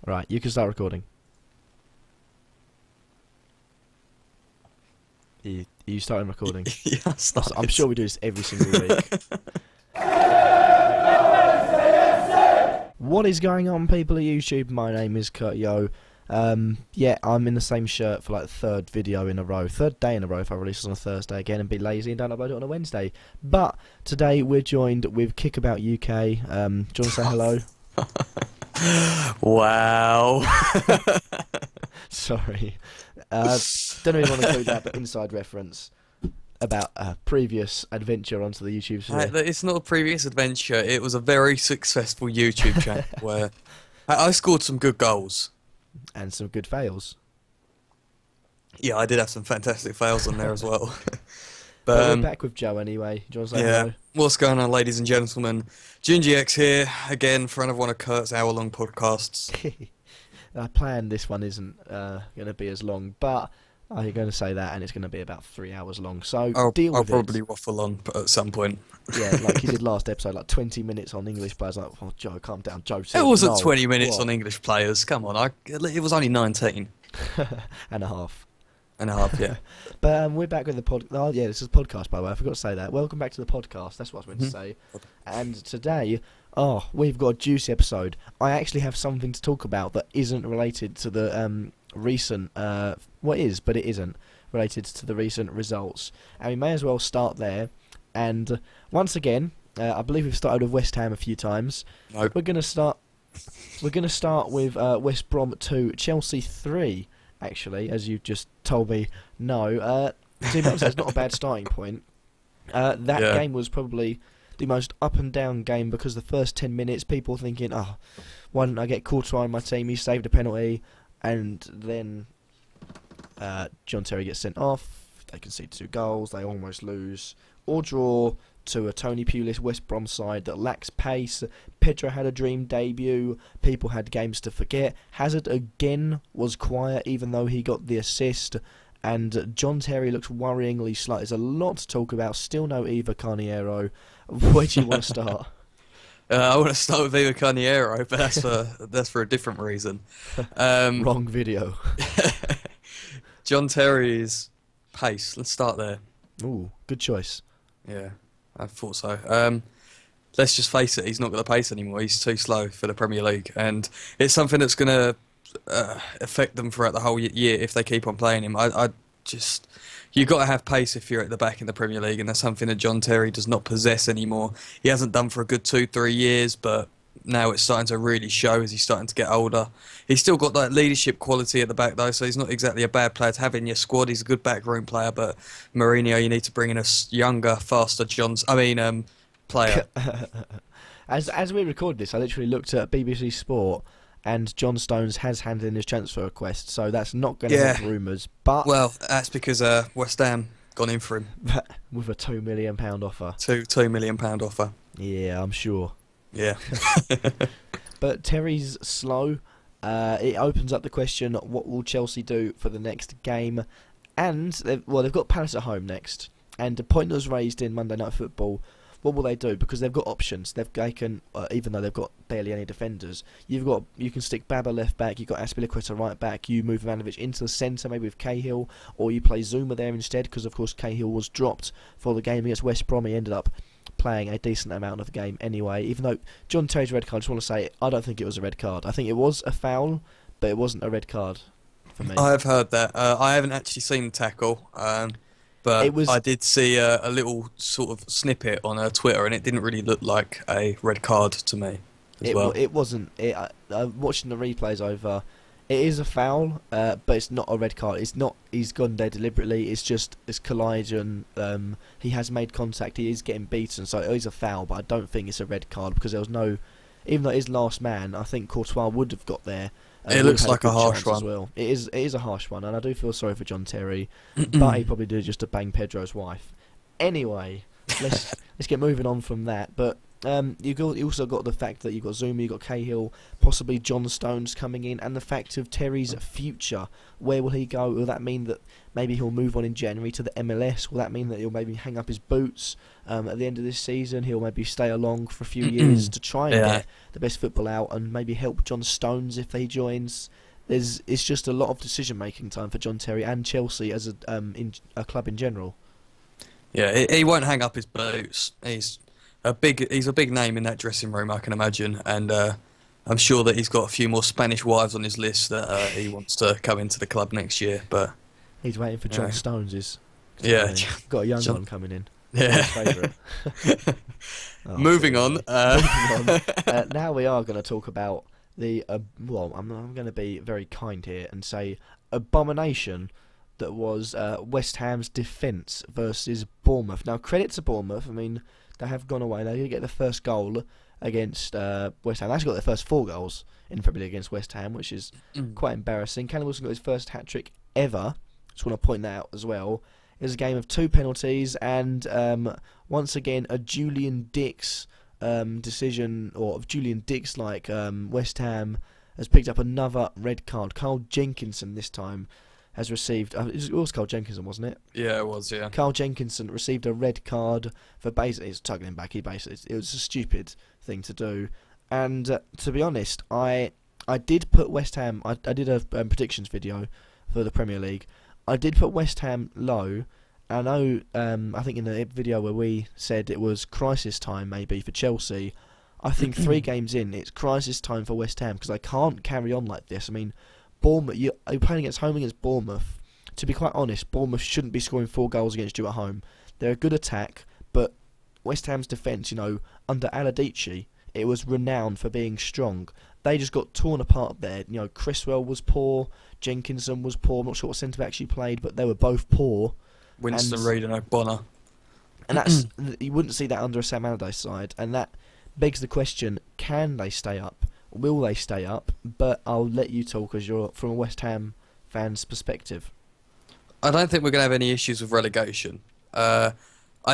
Right, you can start recording. You starting recording? Yeah, I started. I'm sure we do this every single week. What is going on, people of YouTube? My name is Kurt Yo. Yeah, I'm in the same shirt for like the third video in a row, third day in a row if I release this on a Thursday again and be lazy and don't upload it on a Wednesday. But today we're joined with Kickabout UK. Do you want to say hello? Wow. Sorry. Don't really want to include that, but inside reference about a previous adventure onto the YouTube sphere. It's not a previous adventure. It was a very successful YouTube channel where I scored some good goals. And some good fails. Yeah, I did have some fantastic fails on there as well. But we're back with Joe anyway. Do you want to say hello? What's going on, ladies and gentlemen? Gingy X here, again, for another one of Kurt's hour-long podcasts. I planned this one isn't going to be as long, but I'm going to say that, and it's going to be about 3 hours long. So I'll with probably it. waffle on at some point. Yeah, like you did last episode, like 20 minutes on English players. Like, oh, Joe, calm down. Joe said It wasn't no. 20 minutes What? on English players. Come on, it was only 19 and a half. and a half. Yeah. But we're back with the pod. Oh yeah, this is a podcast, by the way. I forgot to say that. Welcome back to the podcast. That's what I was meant to say. And today, we've got a juicy episode. I actually have something to talk about that isn't related to the recent. What is, but it isn't related to the recent results. And we may as well start there. And once again, I believe we've started with West Ham a few times. Nope. We're gonna start with West Brom 2, Chelsea 3. Actually, as you just told me, no. It's not a bad starting point. That game was probably the most up and down game because the first 10 minutes, people thinking, why didn't I get Courtois on my team? He saved a penalty, and then John Terry gets sent off. They concede 2 goals. They almost lose or draw to a Tony Pulis West Brom side that lacks pace. Pedro had a dream debut. People had games to forget. Hazard again was quiet even though he got the assist. And John Terry looks worryingly slight. There's a lot to talk about. Still no Eva Carniero. Where do you want to start? I want to start with Eva Carniero, but that's for a different reason. Wrong video. John Terry's pace. Let's start there. Ooh, good choice. Yeah, I thought so. Let's just face it, he's not got the pace anymore. He's too slow for the Premier League, and it's something that's going to affect them throughout the whole year if they keep on playing him. You've got to have pace if you're at the back in the Premier League, and that's something that John Terry does not possess anymore. He hasn't done for a good 2-3 years, but now it's starting to really show as he's starting to get older. He's still got that leadership quality at the back though, so he's not exactly a bad player to have in your squad. He's a good backroom player, but Mourinho, you need to bring in a younger, faster player. As we record this, I literally looked at BBC Sport, and John Stones has handed in his transfer request, so that's not going to help rumours. But well, that's because West Ham gone in for him with a £2 million offer. £2 million offer. Yeah, I'm sure. Yeah. But Terry's slow. It opens up the question, what will Chelsea do for the next game? And, they've got Palace at home next. And the point that was raised in Monday Night Football, what will they do? Because they've got options. They can, even though they've got barely any defenders, you can stick Baba left back, you've got Aspilicueta right back, you move Ivanovic into the centre, maybe with Cahill, or you play Zuma there instead, because of course Cahill was dropped for the game against West Brom. He ended up playing a decent amount of the game anyway, even though John Terry's red card, I just want to say, I don't think it was a red card. I think it was a foul, but it wasn't a red card for me. I have heard that. I haven't actually seen the tackle, but I did see a little sort of snippet on Twitter, and it didn't really look like a red card to me It wasn't. Watching the replays over, it is a foul, but it's not a red card. It's not. He's gone there deliberately. It's just it's collision. He has made contact. He is getting beaten, so it is a foul. But I don't think it's a red card because there was no. Even though it is last man, I think Courtois would have got there. It looks like a harsh one as well. It is a harsh one, and I do feel sorry for John Terry, but he probably did it just to bang Pedro's wife. Anyway, let's get moving on from that. But You also got the fact that you've got Zuma, you've got Cahill, possibly John Stones coming in, and the fact of Terry's future. Where will he go? Will that mean that maybe he'll move on in January to the MLS? Will that mean that he'll maybe hang up his boots at the end of this season? He'll maybe stay along for a few years to try and get the best football out and maybe help John Stones if he joins. It's just a lot of decision-making time for John Terry and Chelsea as a club in general. Yeah, he won't hang up his boots. He's a big name in that dressing room, I can imagine, and I'm sure that he's got a few more Spanish wives on his list that he wants to come into the club next year. But he's waiting for John Stones. Got a young one coming in. Yeah. Favourite. Moving on. Now we are going to talk about the I'm going to be very kind here and say abomination that was West Ham's defence versus Bournemouth. Now, credit to Bournemouth. I mean, they have gone away. They did get the first goal against West Ham. They actually got their first 4 goals in the Premier League against West Ham, which is quite embarrassing. Callum Wilson got his first hat-trick ever. Just want to point that out as well. It was a game of 2 penalties and once again a Julian Dix decision, or of Julian Dix like West Ham has picked up another red card. Carl Jenkinson this time has received... it was Carl Jenkinson, wasn't it? Yeah, it was, yeah. Carl Jenkinson received a red card for basically... It's tugging him back. It was a stupid thing to do. And to be honest, I did put West Ham... I did a predictions video for the Premier League. I did put West Ham low. I know, I think in the video where we said it was crisis time maybe for Chelsea, I think 3 games in, it's crisis time for West Ham because they can't carry on like this. I mean... Bournemouth, you're playing home against Bournemouth. To be quite honest, Bournemouth shouldn't be scoring 4 goals against you at home. They're a good attack, but West Ham's defence, under Aladici, it was renowned for being strong. They just got torn apart there. Criswell was poor, Jenkinson was poor. I'm not sure what centre-back she played, but they were both poor. Winston Reid and O'Connor. And that's you wouldn't see that under a Sam Allardyce side, and that begs the question: can they stay up? Will they stay up? But I'll let you talk as you're from a West Ham fan's perspective. I don't think we're going to have any issues with relegation. I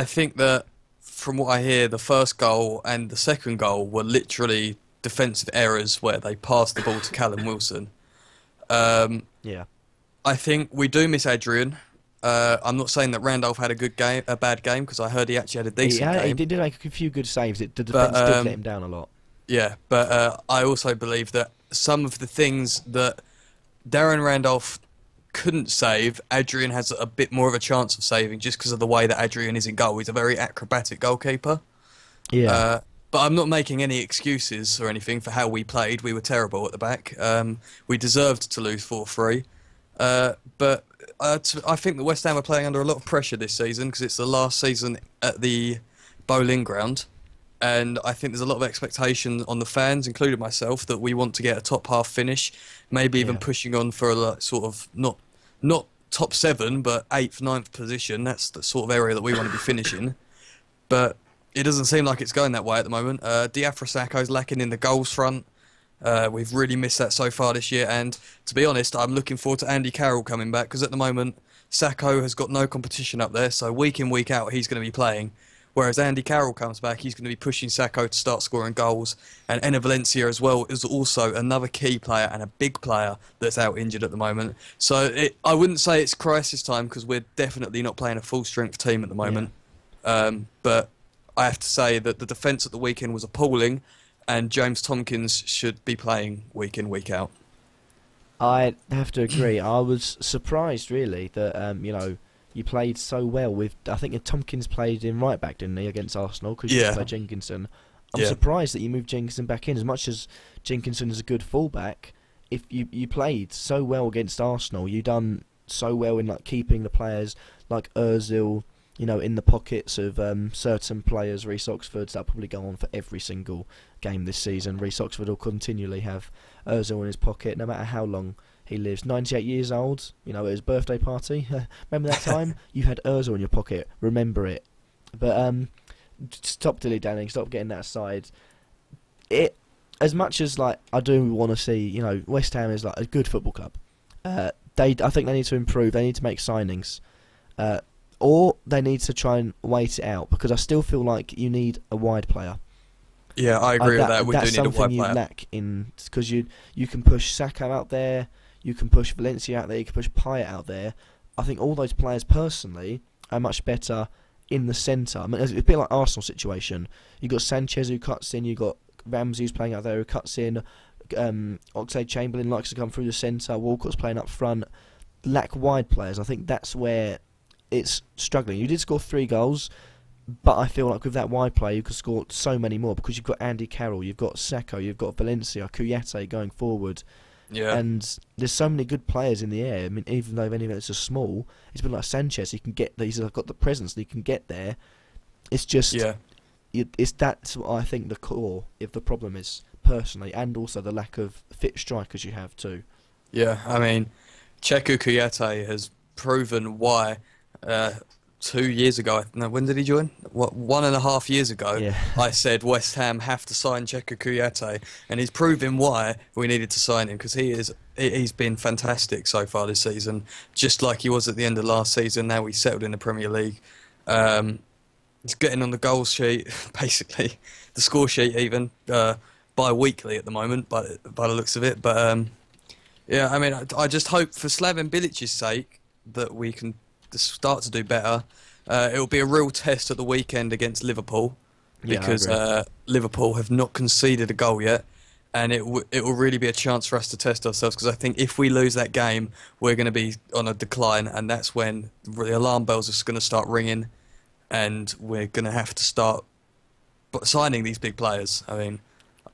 think that, from what I hear, the first goal and the second goal were literally defensive errors where they passed the ball to Callum Wilson. Yeah. I think we do miss Adrian. I'm not saying that Randolph had a bad game, because I heard he actually had a decent game. He did make a few good saves. The defence did let him down a lot. Yeah, but I also believe that some of the things that Darren Randolph couldn't save, Adrian has a bit more of a chance of saving just because of the way that Adrian is in goal. He's a very acrobatic goalkeeper. Yeah. But I'm not making any excuses or anything for how we played. We were terrible at the back. We deserved to lose 4-3. But I think that West Ham are playing under a lot of pressure this season because it's the last season at the Boleyn Ground. And I think there's a lot of expectation on the fans, including myself, that we want to get a top half finish, maybe even pushing on for a sort of not top 7, but 8th, 9th position. That's the sort of area that we want to be finishing. But it doesn't seem like it's going that way at the moment. Diafra Sakho's lacking in the goals front. We've really missed that so far this year. And to be honest, I'm looking forward to Andy Carroll coming back because at the moment, Sakho has got no competition up there. So week in, week out, he's going to be playing. Whereas Andy Carroll comes back, he's going to be pushing Sakho to start scoring goals. And Enner Valencia as well is also another key player and a big player that's out injured at the moment. So I wouldn't say it's crisis time because we're definitely not playing a full-strength team at the moment. Yeah. But I have to say that the defence at the weekend was appalling and James Tompkins should be playing week in, week out. I have to agree. I was surprised, really, that, you played so well with... I think Tompkins played in right-back, didn't he, against Arsenal? Because you played Jenkinson. I'm surprised that you moved Jenkinson back in. As much as Jenkinson is a good fullback, if you played so well against Arsenal, you done so well in keeping the players like Ozil, in the pockets of certain players. Reece Oxford's, that'll probably go on for every single game this season. Reece Oxford will continually have Ozil in his pocket, no matter how long he lives. 98 years old, at his birthday party. Remember that time? You had Ozil in your pocket. Remember it. But stop dilly-dallying. Stop getting that aside. As much as I do want to see, West Ham is a good football club. I think they need to improve. They need to make signings, or they need to try and wait it out because I still feel like you need a wide player. Yeah, I agree with that. We do That's need a something wide you player. lack in, because you can push Sacco out there, you can push Valencia out there, you can push Payet out there. I think all those players personally are much better in the centre. I mean, it's a bit like Arsenal situation. You got Sanchez who cuts in, you got Ramsey who's playing out there who cuts in. Oxlade-Chamberlain likes to come through the centre. Walcott's playing up front. Lack wide players. I think that's where it's struggling. You did score 3 goals. But I feel like with that wide play, you could score so many more because you've got Andy Carroll, you've got Sacco, you've got Valencia, Kouyaté going forward. Yeah. And there's so many good players in the air. I mean, even though any of it's just small, it's been like Sanchez. He can get these. He's got the presence. He can get there. It's just, that's what I think the core of the problem is personally, and also the lack of fit strikers you have too. Yeah, I mean, Cheku Kouyaté has proven why. 2 years ago, no, when did he join? 1.5 years ago, Yeah. I said West Ham have to sign Cheku Kouyaté, and he's proven why we needed to sign him, because he's been fantastic so far this season, just like he was at the end of last season. Now he's settled in the Premier League. He's getting on the goal sheet, basically, the score sheet even, bi-weekly at the moment, by the looks of it. But yeah, I mean, I just hope for Slaven Bilic's sake that we can start to do better. It will be a real test at the weekend against Liverpool, because Liverpool have not conceded a goal yet, and it will really be a chance for us to test ourselves, because I think if we lose that game, we're going to be on a decline, and that's when the alarm bells are going to start ringing, and we're going to have to start signing these big players. I mean,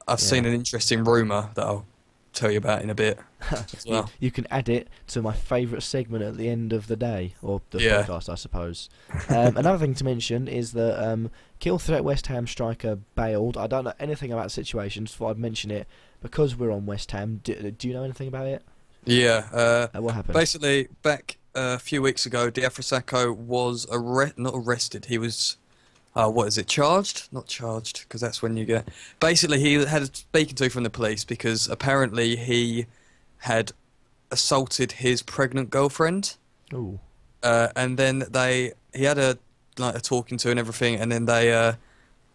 I've seen an interesting rumour that I'll tell you about in a bit as well. You can add it to my favourite segment at the end of the day, or the podcast, I suppose. Another thing to mention is that kill threat West Ham striker bailed. I don't know anything about the situation, so I'd mention it because we're on West Ham. Do you know anything about it? Yeah. What happened? Basically, back a few weeks ago, Diafra Sakho was not arrested. He was what is it? Charged? Not charged, because that's when you get. Basically, he had a speaking to from the police because apparently he had assaulted his pregnant girlfriend. Ooh. And then he had a talking to and everything, and then they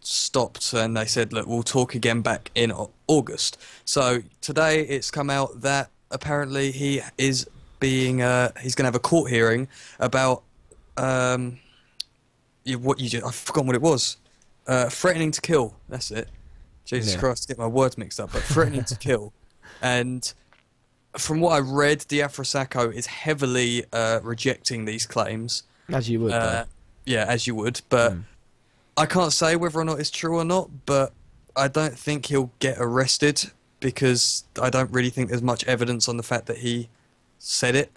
stopped and they said, look, we'll talk again back in August. So today it's come out that apparently he is being he's going to have a court hearing about I've forgotten what it was. Threatening to kill. That's it. Jesus Christ, get my words mixed up. But threatening to kill. And from what I read, Diafra Sakho is heavily rejecting these claims. As you would. Yeah, as you would. But I can't say whether or not it's true or not. But I don't think he'll get arrested, because I don't really think there's much evidence on the fact that he said it.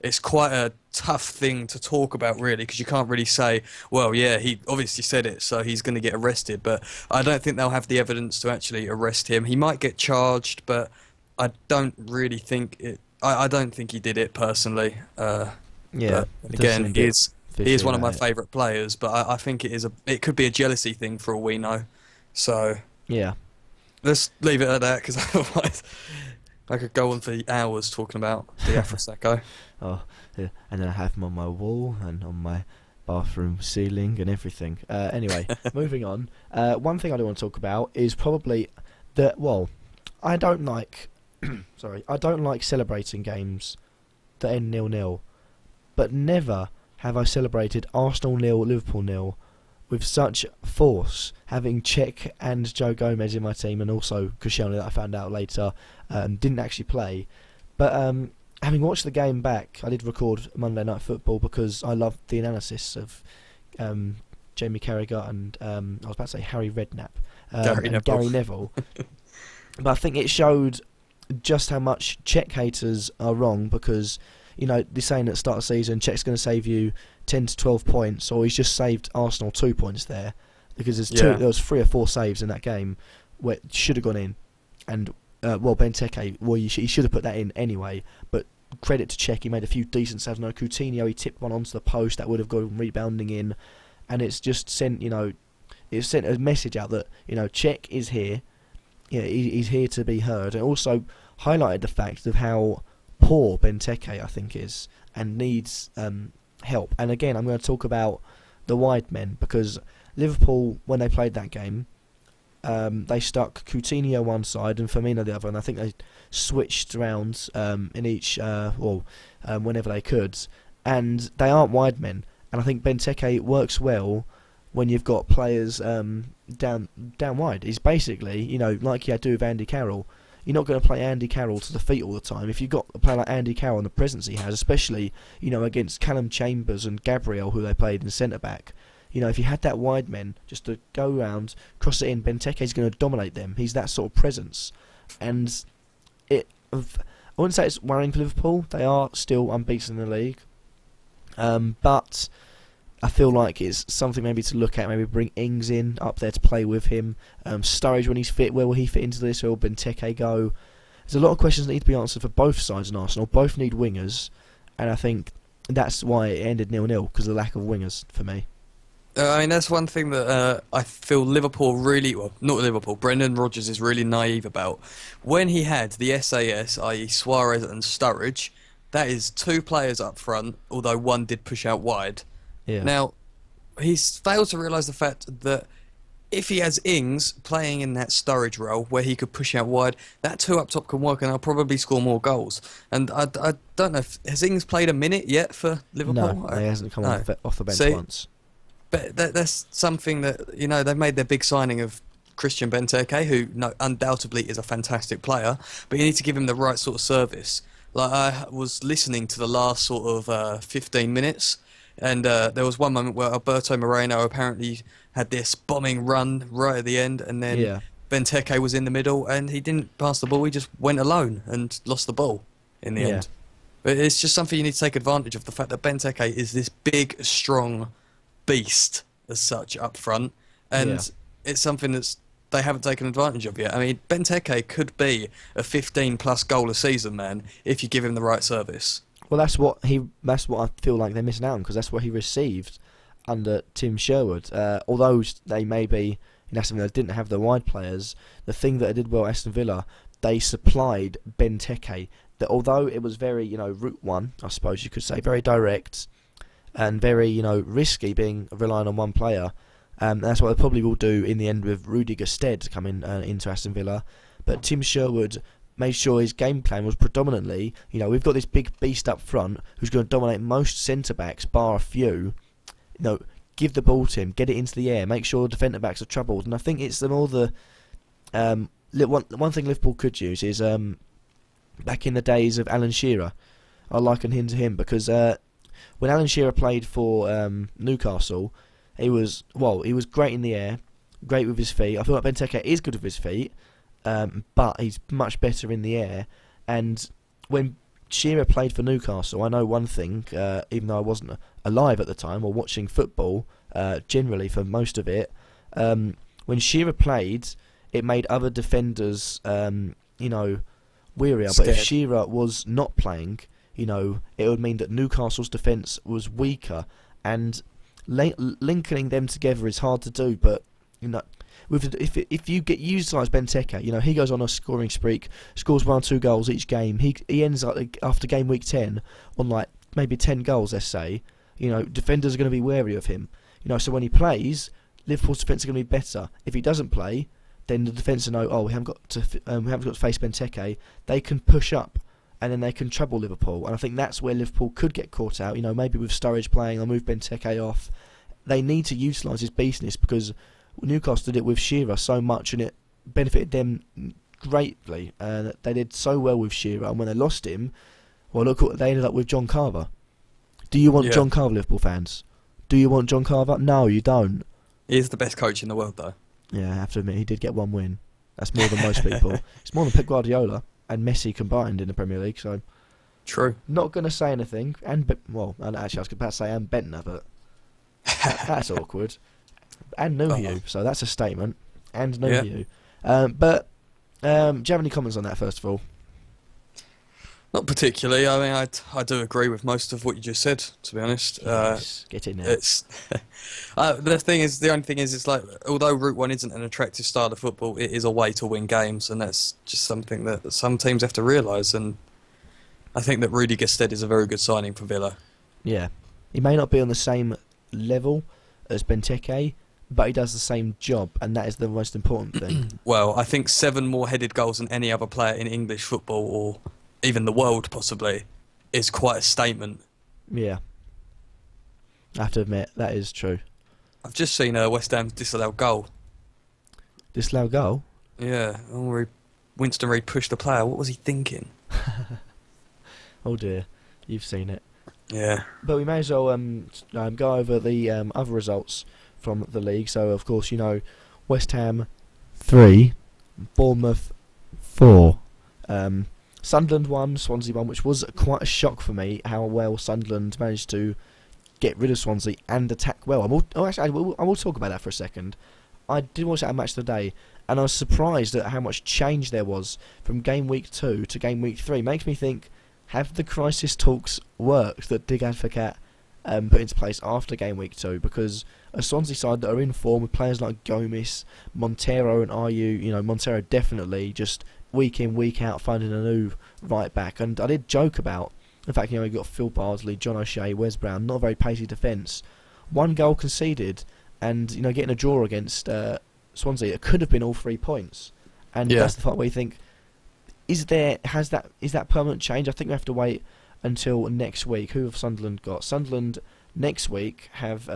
It's quite a tough thing to talk about, really, because you can't really say, well, yeah, he obviously said it, so he's going to get arrested. But I don't think they'll have the evidence to actually arrest him. He might get charged, but I don't really think it. I don't think he did it personally. Yeah. Again, he is one of my favourite players, but I think it could be a jealousy thing for all we know. So yeah, let's leave it at that, because otherwise I could go on for hours talking about Diafra Sakho. Oh, yeah. And then I have them on my wall and on my bathroom ceiling and everything. Anyway, moving on. One thing I do want to talk about is probably that. Well, I don't like. I don't like celebrating games that end 0-0, but never have I celebrated Arsenal 0, Liverpool 0 with such force, having Cech and Joe Gomez in my team, and also Koscielny, that I found out later didn't actually play. But having watched the game back, I did record Monday Night Football because I loved the analysis of Jamie Carragher and I was about to say Harry Redknapp and Gary Neville. But I think it showed just how much Cech haters are wrong, because they're saying at the start of the season Czech's going to save you 10 to 12 points, or he's just saved Arsenal 2 points there, because there was 3 or 4 saves in that game where it should have gone in. And Benteke, he should have put that in anyway, but credit to Cech, he made a few decent saves. Coutinho, he tipped one onto the post that would have gone rebounding in, and it's just sent a message out that Cech is here. Yeah, he's here to be heard, and also highlighted the fact of how poor Benteke I think is, and needs help. And again, I'm going to talk about the wide men, because Liverpool, when they played that game, they stuck Coutinho one side and Firmino the other, and I think they switched around in each, whenever they could. And they aren't wide men, and I think Benteke works well when you've got players down wide. He's basically, like you had to do with Andy Carroll. You're not going to play Andy Carroll to the feet all the time. If you've got a player like Andy Carroll and the presence he has, especially against Callum Chambers and Gabriel, who they played in centre back. If you had that wide men just to go around, cross it in, Benteke's going to dominate them. He's that sort of presence, and I wouldn't say it's worrying for Liverpool. They are still unbeaten in the league, but I feel like it's something maybe to look at. Maybe bring Ings in up there to play with him. Sturridge, when he's fit, where will he fit into this? Where will Benteke go? There's a lot of questions that need to be answered for both sides in Arsenal. Both need wingers, and I think that's why it ended 0-0, because of the lack of wingers for me. I mean, that's one thing that I feel Liverpool really, well, not Liverpool, Brendan Rodgers is really naive about. When he had the SAS, i.e. Suarez and Sturridge, that is two players up front, although one did push out wide. Yeah. Now, he's failed to realise the fact that if he has Ings playing in that Sturridge role where he could push out wide, that two up top can work and they'll probably score more goals. And I don't know, has Ings played a minute yet for Liverpool? No, he hasn't come off the bench once. But that's something that, they've made their big signing of Christian Benteke, who undoubtedly is a fantastic player, but you need to give him the right sort of service. Like, I was listening to the last sort of 15 minutes, and there was one moment where Alberto Moreno apparently had this bombing run right at the end, and then Benteke was in the middle, and he didn't pass the ball, he just went alone and lost the ball in the end. But it's just something you need to take advantage of, the fact that Benteke is this big, strong beast as such up front, and it's something they haven't taken advantage of yet. I mean, Benteke could be a 15-plus goal a season man if you give him the right service. Well, that's what I feel like they're missing out on, because that's what he received under Tim Sherwood. Although they may be in Aston Villa didn't have the wide players, the thing that they did well at Aston Villa, they supplied Benteke. That although it was very, route one, I suppose you could say, very direct and very, risky being relying on one player. That's what they probably will do in the end with Rudiger Stead coming into Aston Villa. But Tim Sherwood made sure his game plan was predominantly, we've got this big beast up front who's going to dominate most centre-backs, bar a few. Give the ball to him, get it into the air, make sure the defender-backs are troubled. And I think it's one thing Liverpool could use is back in the days of Alan Shearer. I liken him to him because when Alan Shearer played for Newcastle, he was great in the air, great with his feet. I feel like Benteke is good with his feet, but he's much better in the air. And when Shearer played for Newcastle, I know one thing, even though I wasn't alive at the time or watching football generally for most of it, when Shearer played, it made other defenders, wearier. But if Shearer was not playing, it would mean that Newcastle's defence was weaker, and linking them together is hard to do. But if you get utilised Benteke, he goes on a scoring streak, scores 1 or 2 goals each game. He ends up after game week 10 on like maybe 10 goals. Let's say, defenders are going to be wary of him. So when he plays, Liverpool's defence are going to be better. If he doesn't play, then the defence will know, we haven't got to face Benteke. They can push up, and then they can trouble Liverpool. And I think that's where Liverpool could get caught out. Maybe with Sturridge playing, they'll move Benteke off. They need to utilise his beastness, because Newcastle did it with Shearer so much, and it benefited them greatly. They did so well with Shearer, and when they lost him, well, look what they ended up with John Carver. Do you want John Carver, Liverpool fans? Do you want John Carver? No, you don't. He is the best coach in the world, though. Yeah, I have to admit, he did get 1 win. That's more than most people. It's more than Pep Guardiola and Messi combined in the Premier League. So, true. Not going to say anything. Actually, I was about to say and Bentner, but that's awkward. And Nuhiu, so that's a statement. And Nuhiu. But do you have any comments on that, first of all? Not particularly. I mean, I do agree with most of what you just said, to be honest. Yes, get in there. It's the only thing is, it's like, although Route 1 isn't an attractive style of football, it is a way to win games, and that's just something that some teams have to realise. And I think that Rudiger Stead is a very good signing for Villa. Yeah. He may not be on the same level as Benteke, but he does the same job, and that is the most important thing. Well, I think 7 more headed goals than any other player in English football, or even the world possibly, is quite a statement. Yeah. I have to admit, that is true. I've just seen West Ham's disallowed goal. Disallowed goal? Yeah, where Winston Reid pushed the player. What was he thinking? Oh dear, you've seen it. Yeah. But we may as well go over the other results from the league. So, of course, you know, West Ham 3, Bournemouth 4. Sunderland 1, Swansea 1, which was quite a shock for me how well Sunderland managed to get rid of Swansea and attack well. I will talk about that for a second. I did watch that match today, and I was surprised at how much change there was from game week 2 to game week 3. Makes me think, have the crisis talks worked that Dig Advocat put into place after game week 2? Because a Swansea side that are in form with players like Gomes, Montero and Ayew, Montero definitely just week in, week out finding a new right back. And I did joke about the fact, you've got Phil Bardsley, John O'Shea, Wes Brown, not a very pacey defence. 1 goal conceded, and getting a draw against Swansea, it could have been all 3 points. And that's the part where you think, is that permanent change? I think we have to wait until next week. Who have Sunderland got? Sunderland next week have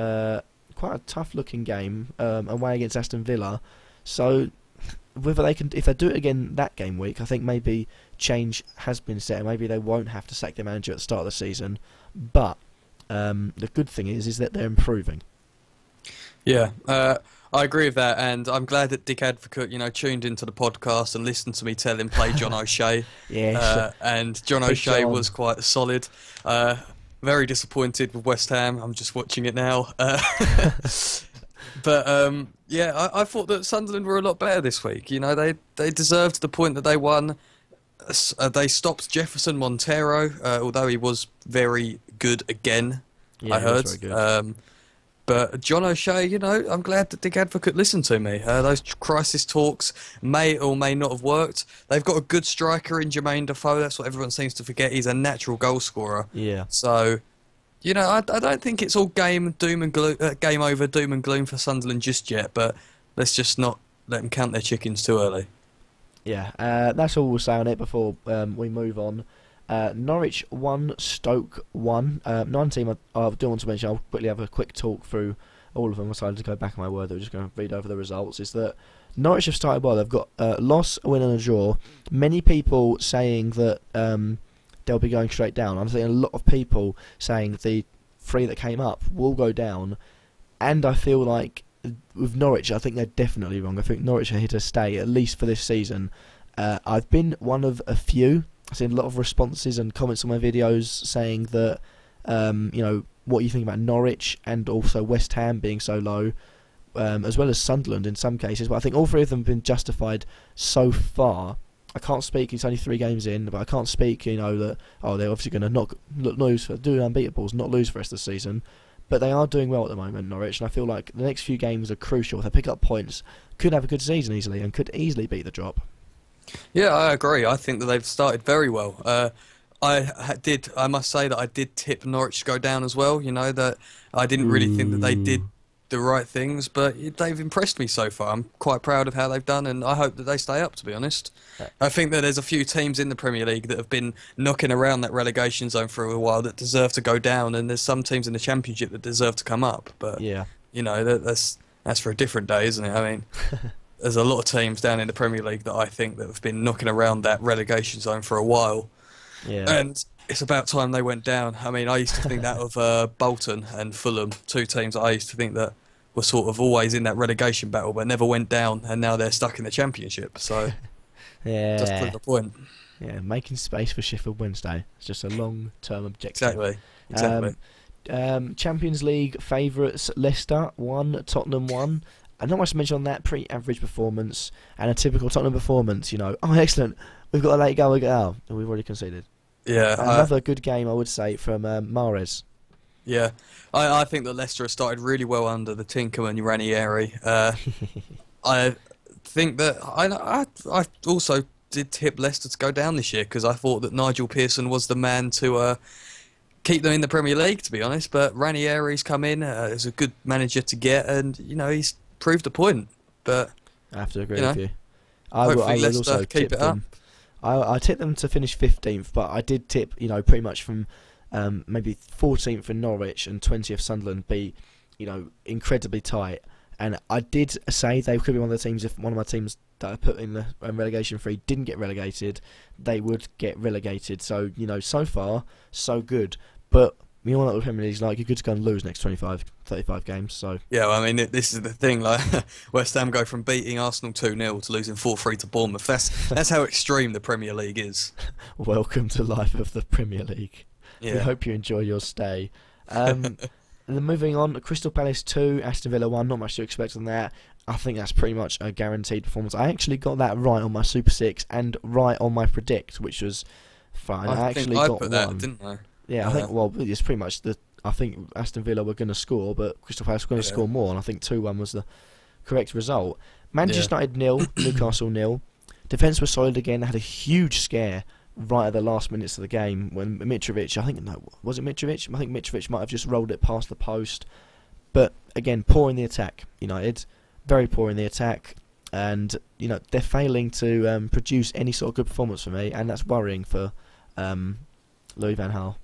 quite a tough looking game away against Aston Villa. So whether if they do it again that game week, I think maybe change has been set. Maybe they won't have to sack their manager at the start of the season. But the good thing is that they're improving. Yeah, I agree with that, and I'm glad that Dick Advocate, tuned into the podcast and listened to me tell him play John O'Shea. Yes. And John O'Shea was quite solid. Very disappointed with West Ham. I'm just watching it now. But I thought that Sunderland were a lot better this week. They deserved the point that they won. They stopped Jefferson Montero, although he was very good again. Yeah, I heard. He was very good. But John O'Shea, I'm glad that Dick Advocate listened to me. Those crisis talks may or may not have worked. They've got a good striker in Jermaine Defoe. That's what everyone seems to forget. He's a natural goal scorer. Yeah. So, I don't think it's all game over, doom and gloom for Sunderland just yet. But let's just not let them count their chickens too early. Yeah, that's all we'll say on it before we move on. Norwich 1, Stoke 1. 9 team I do want to mention, I'll quickly have a quick talk through all of them. I decided to go back on my word that we're just going to read over the results. Is that Norwich have started well. They've got a loss, a win and a draw. Many people saying that they'll be going straight down. I'm seeing a lot of people saying the 3 that came up will go down. And I feel like with Norwich, I think they're definitely wrong. I think Norwich are here to stay, at least for this season. I've been one of a few. I've seen a lot of responses and comments on my videos saying that, what you think about Norwich and also West Ham being so low, as well as Sunderland in some cases. But I think all 3 of them have been justified so far. I can't speak, it's only 3 games in, but I can't speak, that, they're obviously going to not lose, do unbeatables, not lose for the rest of the season. But they are doing well at the moment, Norwich, and I feel like the next few games are crucial. If they pick up points, could have a good season easily and could easily beat the drop. Yeah, I agree. I think that they've started very well. I must say that I did tip Norwich to go down as well. That I didn't really think that they did the right things, but they've impressed me so far. I'm quite proud of how they've done, and I hope that they stay up, to be honest. I think that there's a few teams in the Premier League that have been knocking around that relegation zone for a while that deserve to go down, and there's some teams in the Championship that deserve to come up. But, that's for a different day, isn't it? I mean... There's a lot of teams down in the Premier League that I think that have been knocking around that relegation zone for a while. Yeah. And it's about time they went down. I mean, I used to think that of Bolton and Fulham, 2 teams that I used to think that were sort of always in that relegation battle but never went down, and now they're stuck in the Championship. So, just put the point. Yeah, making space for Sheffield Wednesday. It's just a long-term objective. Exactly. Champions League favourites, Leicester 1, Tottenham 1. And not much to mention on that, pretty average performance and a typical Tottenham performance, Oh, excellent, we've got a late goal, we've already conceded. Yeah. Another good game, I would say, from Mahrez. Yeah, I think that Leicester has started really well under the Tinkerman Ranieri. I think that I also did tip Leicester to go down this year because I thought that Nigel Pearson was the man to keep them in the Premier League, to be honest. But Ranieri's come in as a good manager to get, and he's proved a point. But I have to agree you know, with you. hopefully I would Leicester also keep tip it up. them. I tipped them to finish 15th, but I did tip, pretty much from maybe 14th for Norwich and 20th Sunderland be, incredibly tight. And I did say they could be one of the teams, if one of my teams that I put in the relegation free didn't get relegated, they would get relegated. So, so far, so good. But we all know what the Premier League's like. You're good to go and lose next 25, 35 games. So Yeah, well, I mean, this is the thing. Like, West Ham go from beating Arsenal 2-0 to losing 4-3 to Bournemouth. That's how extreme the Premier League is. welcome to life of the Premier League. We Yeah. hope you enjoy your stay. Then moving on, Crystal Palace 2, Aston Villa 1. Not much to expect on that. I think that's pretty much a guaranteed performance. I actually got that right on my Super 6 and right on my Predict, which was fine. I think actually I got put one. that, didn't I? Yeah, I think, it's pretty much I think Aston Villa were going to score, but Crystal Palace were going to score more, and I think 2-1 was the correct result. Manchester United 0, Newcastle 0. Defence was solid again. They had a huge scare right at the last minutes of the game when Mitrovic, was it Mitrovic? I think Mitrovic might have just rolled it past the post. But again, poor in the attack. United, very poor in the attack, and they're failing to produce any sort of good performance for me, and that's worrying for Louis van Gaal.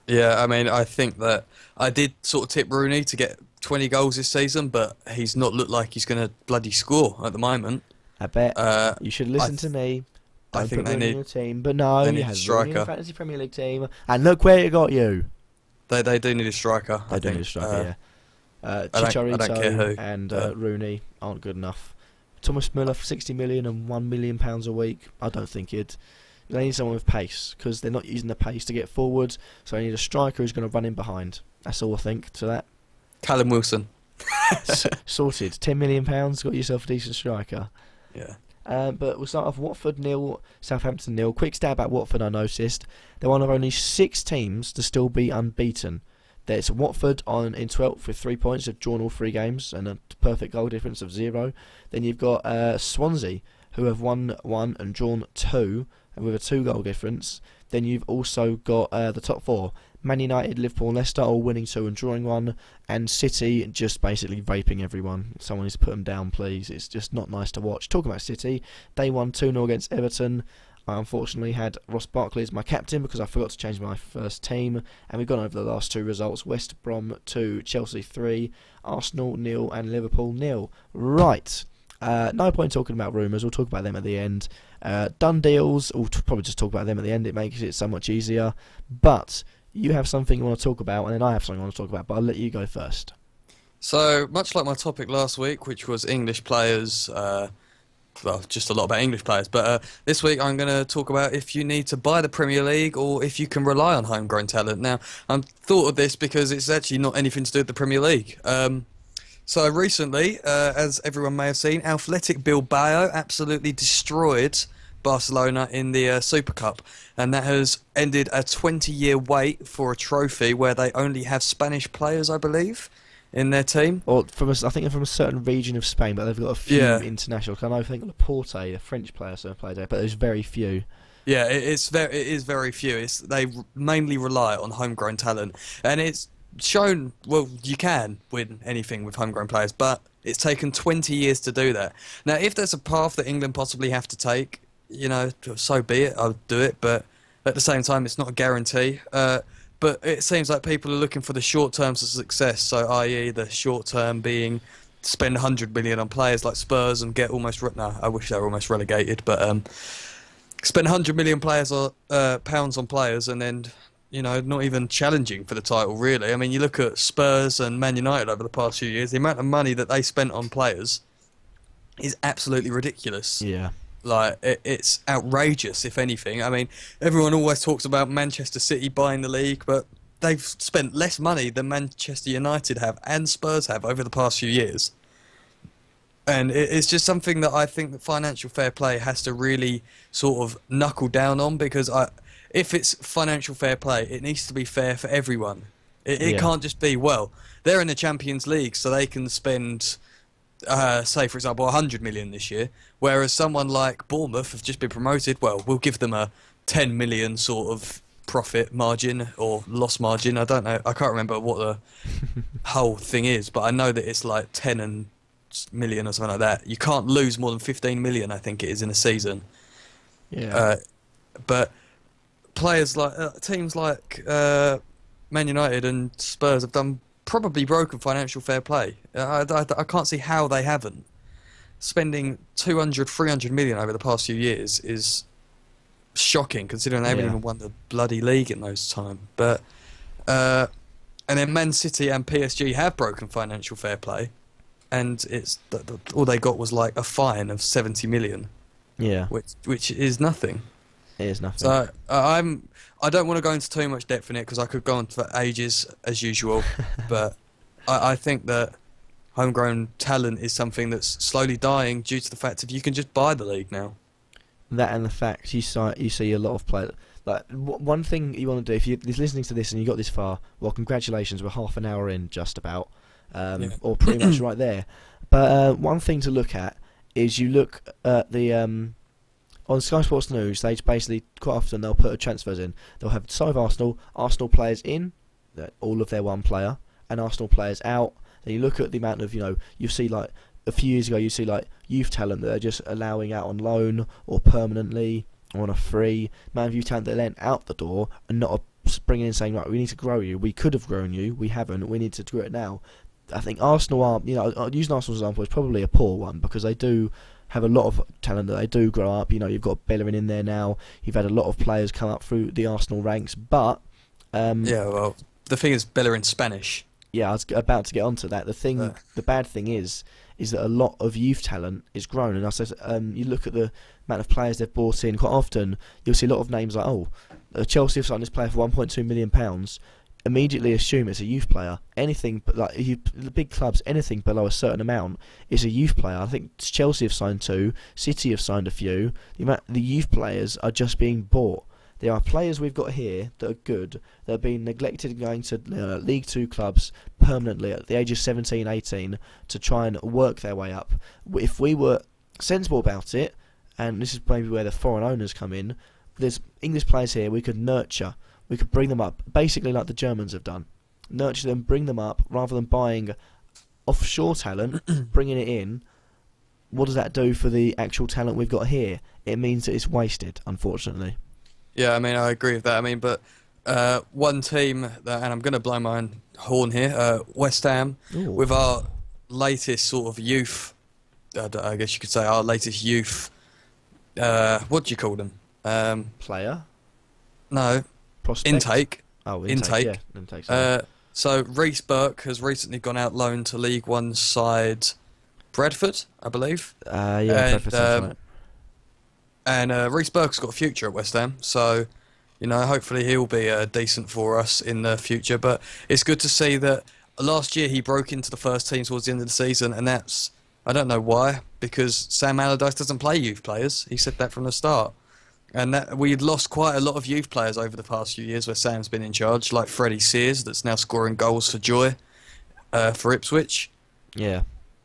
Yeah, I mean, I think that I did sort of tip Rooney to get 20 goals this season, but he's not looked like he's going to bloody score at the moment. I bet you should listen to me. I Don't think put they Rooney in need your team, but no, they you need a have Rooney in striker. the Fantasy Premier League team, and look where it got you. They do need a striker. They I do think. need a striker, yeah. I don't care who, Chicharito and but- Rooney aren't good enough. Thomas Müller for 60 million and £1 million a week. I don't think they need someone with pace because they're not using the pace to get forward. So they need a striker who's going to run in behind. That's all I think to that. Callum Wilson. Sorted. £10 million. Got yourself a decent striker. Yeah. But we'll start off Watford 0, Southampton 0. Quick stab at Watford, I noticed. They're one of only 6 teams to still be unbeaten. There's Watford in 12th with 3 points. They've drawn all 3 games and a perfect goal difference of 0. Then you've got Swansea, who have won 1 and drawn 2, and with a 2-goal difference. Then you've also got the top 4. Man United, Liverpool, Leicester all winning 2 and drawing 1, and City just basically raping everyone. Someone needs to put them down, please. It's just not nice to watch. Talking about City, they won 2-0 against Everton. I unfortunately had Ross Barkley as my captain because I forgot to change my first team, and we've gone over the last 2 results. West Brom 2, Chelsea 3, Arsenal 0 and Liverpool 0. Right, no point talking about rumours, we'll talk about them at the end. Done deals, we'll probably just talk about them at the end, it makes it so much easier. But you have something you want to talk about, and then I have something I want to talk about, but I'll let you go first. So, much like my topic last week, which was English players, well, just a lot about English players, but this week I'm going to talk about if you need to buy the Premier League or if you can rely on homegrown talent. Now, I thought of this because it's actually not anything to do with the Premier League. So recently, as everyone may have seen, Athletic Bilbao absolutely destroyed Barcelona in the Super Cup, and that has ended a 20-year wait for a trophy where they only have Spanish players, I believe, in their team. Or I think they're from a certain region of Spain, but they've got a few international. I think Laporte, the French player, played there, but there's very few. Yeah, it is very few. They mainly rely on homegrown talent, and it's shown. Well, you can win anything with homegrown players, but it's taken 20 years to do that. Now, if there's a path that England possibly have to take, so be it. I'll do it, but at the same time, it's not a guarantee. But it seems like people are looking for the short terms of success. So, i.e., the short term being spend 100 million on players like Spurs and get almost. No, I wish they were almost relegated, but spend 100 million pounds on players and then not even challenging for the title. Really, I mean, you look at Spurs and Man United over the past few years. The amount of money that they spent on players is absolutely ridiculous. Yeah. Like, it's outrageous, if anything. I mean, everyone always talks about Manchester City buying the league, but they've spent less money than Manchester United have and Spurs have over the past few years. And it's just something that I think that financial fair play has to really sort of knuckle down on, because if it's financial fair play, it needs to be fair for everyone. It can't just be, well, they're in the Champions League, so they can spend, say, for example, 100 million this year, whereas someone like Bournemouth have just been promoted, well, we'll give them a 10 million sort of profit margin or loss margin. I don't know. I can't remember what the whole thing is, but I know that it's like 10 and million or something like that. You can't lose more than 15 million, I think it is, in a season. Yeah. But players like teams like Man United and Spurs have done probably broken financial fair play. I can't see how they haven't. Spending 200, 300 million over the past few years is shocking, considering they haven't Yeah. even won the bloody league in those time. But and then Man City and PSG have broken financial fair play, and it's all they got was like a fine of 70 million, Yeah. which is nothing. It is nothing. So I don't want to go into too much depth in it because I could go on for ages as usual, but I think that homegrown talent is something that's slowly dying due to the fact that you can just buy the league now. That and the fact you see a lot of players. Like one thing you want to do if you're listening to this and you got this far, well, congratulations, we're half an hour in just about, Yeah. or pretty much right there. But one thing to look at is you look at the on Sky Sports News. They basically quite often they'll put transfers in. They'll have side of Arsenal players in, all of their one player, and Arsenal players out. Then you look at the amount of you see like a few years ago you see like youth talent that they're just allowing out on loan or permanently or on a free. Man of youth talent that lent out the door and not bringing in saying right, we need to grow you. We could have grown you, we haven't. We need to grow it now. I think Arsenal are using Arsenal as an example is probably a poor one because they do have a lot of talent that they do grow up. You've got Bellerin in there now. You've had a lot of players come up through the Arsenal ranks, but Yeah, well, the thing is, Bellerin's Spanish. yeah, I was about to get onto that. The bad thing is that a lot of youth talent is grown, and I said, you look at the amount of players they've brought in. Quite often, you'll see a lot of names like, Chelsea have signed this player for £1.2 million. Immediately assume it's a youth player. Anything but the big clubs, anything below a certain amount is a youth player. I think Chelsea have signed 2, City have signed a few. The youth players are just being bought. There are players we've got here that are good, that are being neglected and going to League 2 clubs permanently at the age of 17, 18 to try and work their way up. If we were sensible about it, and this is maybe where the foreign owners come in, there's English players here we could nurture. We could bring them up, basically like the Germans have done. Nurture them, bring them up, rather than buying offshore talent, bringing it in. What does that do for the actual talent we've got here? It means that it's wasted, unfortunately. Yeah, I mean, I agree with that. I mean, but one team, and I'm going to blow my own horn here, West Ham, Ooh. with our latest sort of youth, I guess you could say our latest youth, what do you call them? Player? No, Prospect? intake. Oh, Intake. Yeah, intake. Sorry. So Reece Burke has recently gone out loan to League One side Bradford, I believe. Yeah, and, Bradford sounds right. And Reece Burke's got a future at West Ham, so hopefully he'll be decent for us in the future. But it's good to see that last year he broke into the first team towards the end of the season, and I don't know why, because Sam Allardyce doesn't play youth players. He said that from the start. And that we'd lost quite a lot of youth players over the past few years where Sam's been in charge, like Freddie Sears, that's now scoring goals for joy for Ipswich. Yeah.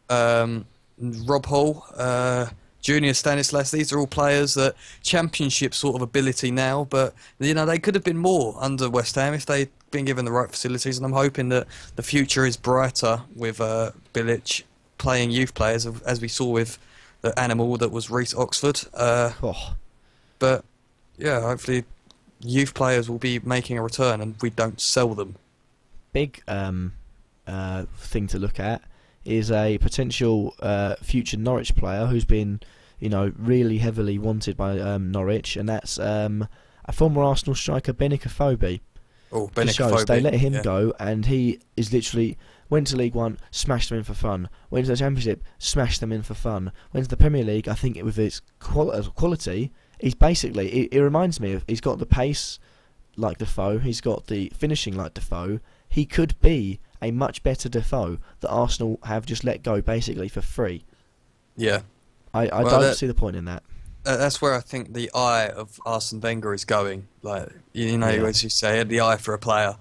Rob Hall, Junior Stanislas, these are all players that championship sort of ability now, but they could have been more under West Ham if they'd been given the right facilities, and I'm hoping that the future is brighter with Bilic playing youth players, as we saw with the animal that was Reece Oxford. But yeah, hopefully youth players will be making a return and we don't sell them. Big thing to look at is a potential future Norwich player who's been, really heavily wanted by Norwich, and that's a former Arsenal striker, Benik Afobe. Oh, Benik Afobe. They let him go, and he is literally went to League One, smashed them in for fun. Went to the Championship, smashed them in for fun. Went to the Premier League. I think with its quality, he's basically. It reminds me of. He's got the pace like Defoe. He's got the finishing like Defoe. He could be a much better Defoe that Arsenal have just let go basically for free. Yeah. I don't see the point in that. That's where I think the eye of Arsene Wenger is going. Like, as you say, he had the eye for a player.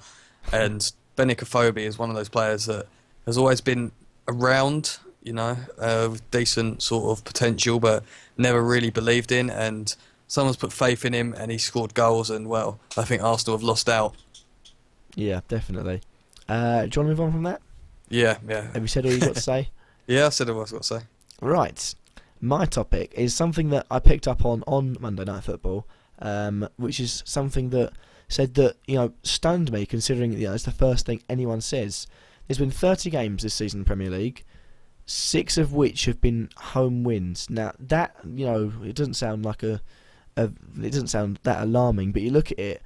And Benik Afobe is one of those players that has always been around, with decent sort of potential, but never really believed in. And someone's put faith in him and he scored goals. And, well, I think Arsenal have lost out. Yeah, definitely. Do you want to move on from that? Yeah. Have you said all you've got to say? Yeah, I said what I was going to say. Right. My topic is something that I picked up on Monday Night Football, which is something that said that, stunned me, considering it's the first thing anyone says. There's been 30 games this season in the Premier League, 6 of which have been home wins. Now that, it doesn't sound like it doesn't sound that alarming, but you look at it,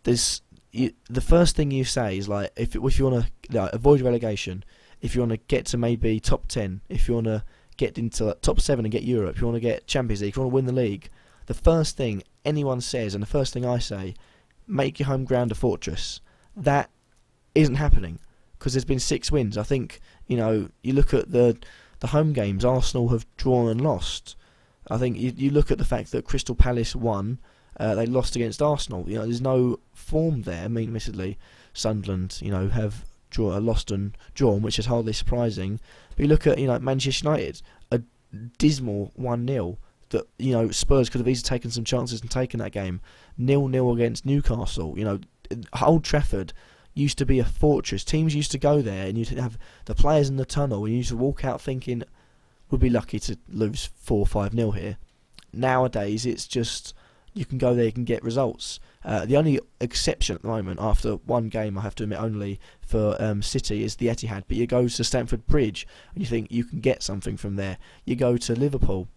the first thing you say is like, if you want to avoid relegation, if you want to get to maybe top 10, if you want to get into top 7 and get Europe, if you want to get Champions League, if you want to win the league, the first thing anyone says, and the first thing I say, make your home ground a fortress. That isn't happening, because there's been 6 wins. I think, you look at the home games, Arsenal have drawn and lost. I think you look at the fact that Crystal Palace won, they lost against Arsenal. There's no form there. I mean, admittedly, Sunderland, have lost and drawn, which is hardly surprising. But you look at, Manchester United, a dismal 1-0 that, Spurs could have easily taken some chances and taken that game. 0-0 against Newcastle. Old Trafford used to be a fortress. Teams used to go there and you'd have the players in the tunnel and you used to walk out thinking, we'd be lucky to lose 4 or 5-0 here. Nowadays, it's just, you can go there, you can get results. The only exception at the moment, after one game, I have to admit, only for City, is the Etihad. But you go to Stamford Bridge and you think you can get something from there. You go to Liverpool,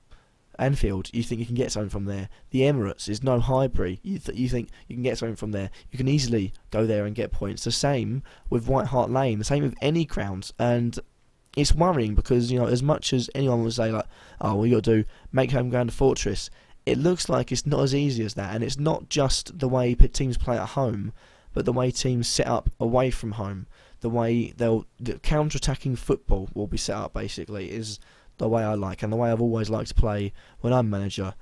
Anfield, you think you can get something from there. The Emirates is no Highbury. You think you can get something from there. You can easily go there and get points. The same with White Hart Lane. The same with any grounds. And it's worrying because, as much as anyone would say, like, oh, well, you got to do, make home ground a fortress, it looks like it's not as easy as that. And it's not just the way teams play at home, but the way teams set up away from home. The way the counter-attacking football will be set up, basically, is the way I like, and the way I've always liked to play when I'm manager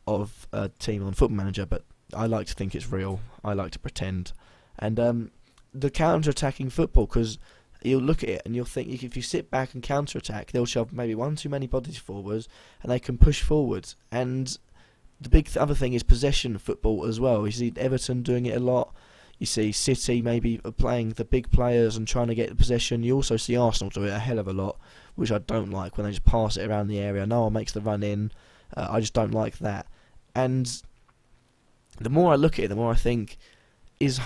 of a team on Football Manager, but I like to think it's real. I like to pretend. And the counter-attacking football, because you'll look at it and you'll think, if you sit back and counter-attack, they'll shove maybe one too many bodies forwards, and they can push forward. And the big other thing is possession football as well. You see Everton doing it a lot. You see City maybe playing the big players and trying to get the possession. You also see Arsenal do it a hell of a lot, which I don't like, when they just pass it around the area. No one makes the run in. I just don't like that. And the more I look at it, the more I think, is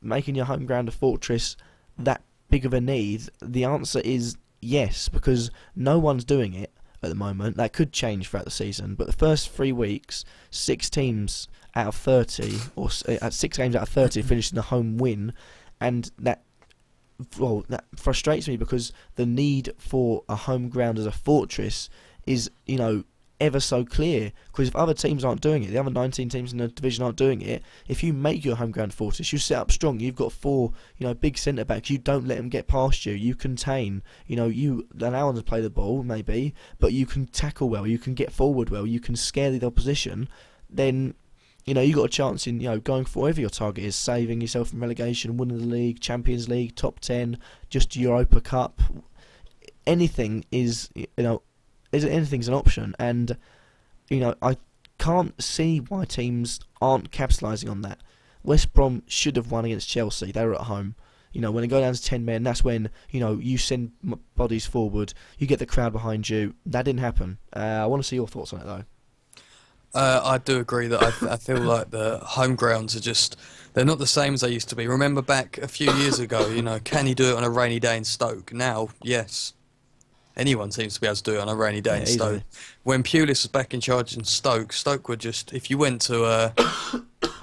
making your home ground a fortress that big of a need? The answer is yes, because no one's doing it at the moment. That could change throughout the season, but the first 3 weeks, 6 teams out of 30, or 6 games out of 30 finished in a home win, and that frustrates me, because the need for a home ground as a fortress is, ever so clear. Because if other teams aren't doing it, the other 19 teams in the division aren't doing it, if you make your home ground fortress, you set up strong, you've got 4, big centre backs, you don't let them get past you, you contain, you allow them to play the ball, maybe, but you can tackle well, you can get forward well, you can scare the opposition, then you got a chance in going for whatever your target is, saving yourself from relegation, winning the league, Champions League, top 10, just Europa Cup. Anything is anything's an option, and I can't see why teams aren't capitalising on that. West Brom should have won against Chelsea. They were at home. When they go down to 10 men, that's when you send bodies forward, you get the crowd behind you. That didn't happen. I want to see your thoughts on it though. I do agree that I feel like the home grounds are they're not the same as they used to be. Remember back a few years ago, can you do it on a rainy day in Stoke? Now, yes. Anyone seems to be able to do it on a rainy day in Stoke. Easily. When Pulis was back in charge in Stoke, Stoke were just, if you went to,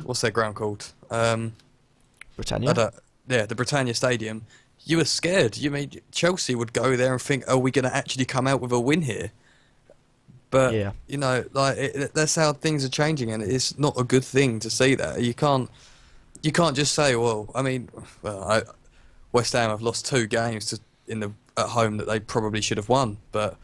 what's their ground called? Britannia? The Britannia Stadium, you were scared. Chelsea would go there and think, are we going to actually come out with a win here? But, yeah. That's how things are changing, and it's not a good thing to see that. You can't just say, West Ham have lost 2 games at home that they probably should have won, but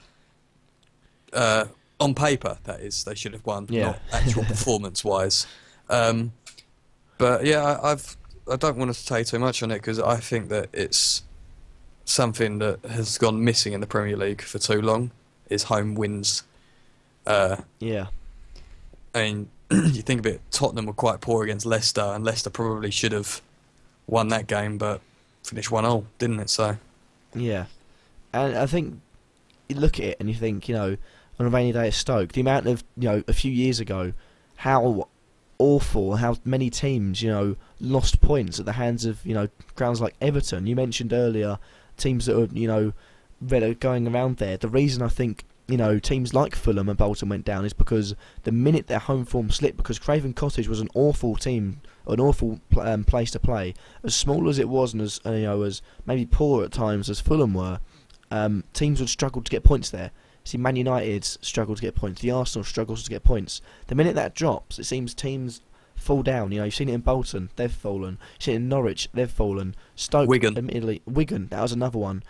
on paper, that is, they should have won, not actual performance-wise. But yeah, I don't want to say too much on it, because I think that it's something that has gone missing in the Premier League for too long, is home wins. Yeah. I mean, you think of it, Tottenham were quite poor against Leicester, and Leicester probably should have won that game, but finished 1-0, didn't it? So yeah. And I think you look at it and you think, on a rainy day at Stoke, the amount of, a few years ago, how awful, how many teams, lost points at the hands of, grounds like Everton. You mentioned earlier teams that are, that are going around there. The reason I think, teams like Fulham and Bolton went down is because the minute their home form slipped, because Craven Cottage was an awful team, an awful place to play, as small as it was and as, as maybe poor at times as Fulham were, teams would struggle to get points there. See, Man United struggle to get points. The Arsenal struggles to get points. The minute that drops, it seems teams fall down. You've seen it in Bolton, they've fallen. You've seen it in Norwich, they've fallen. Stoke, Wigan. admittedly, Wigan, that was another one.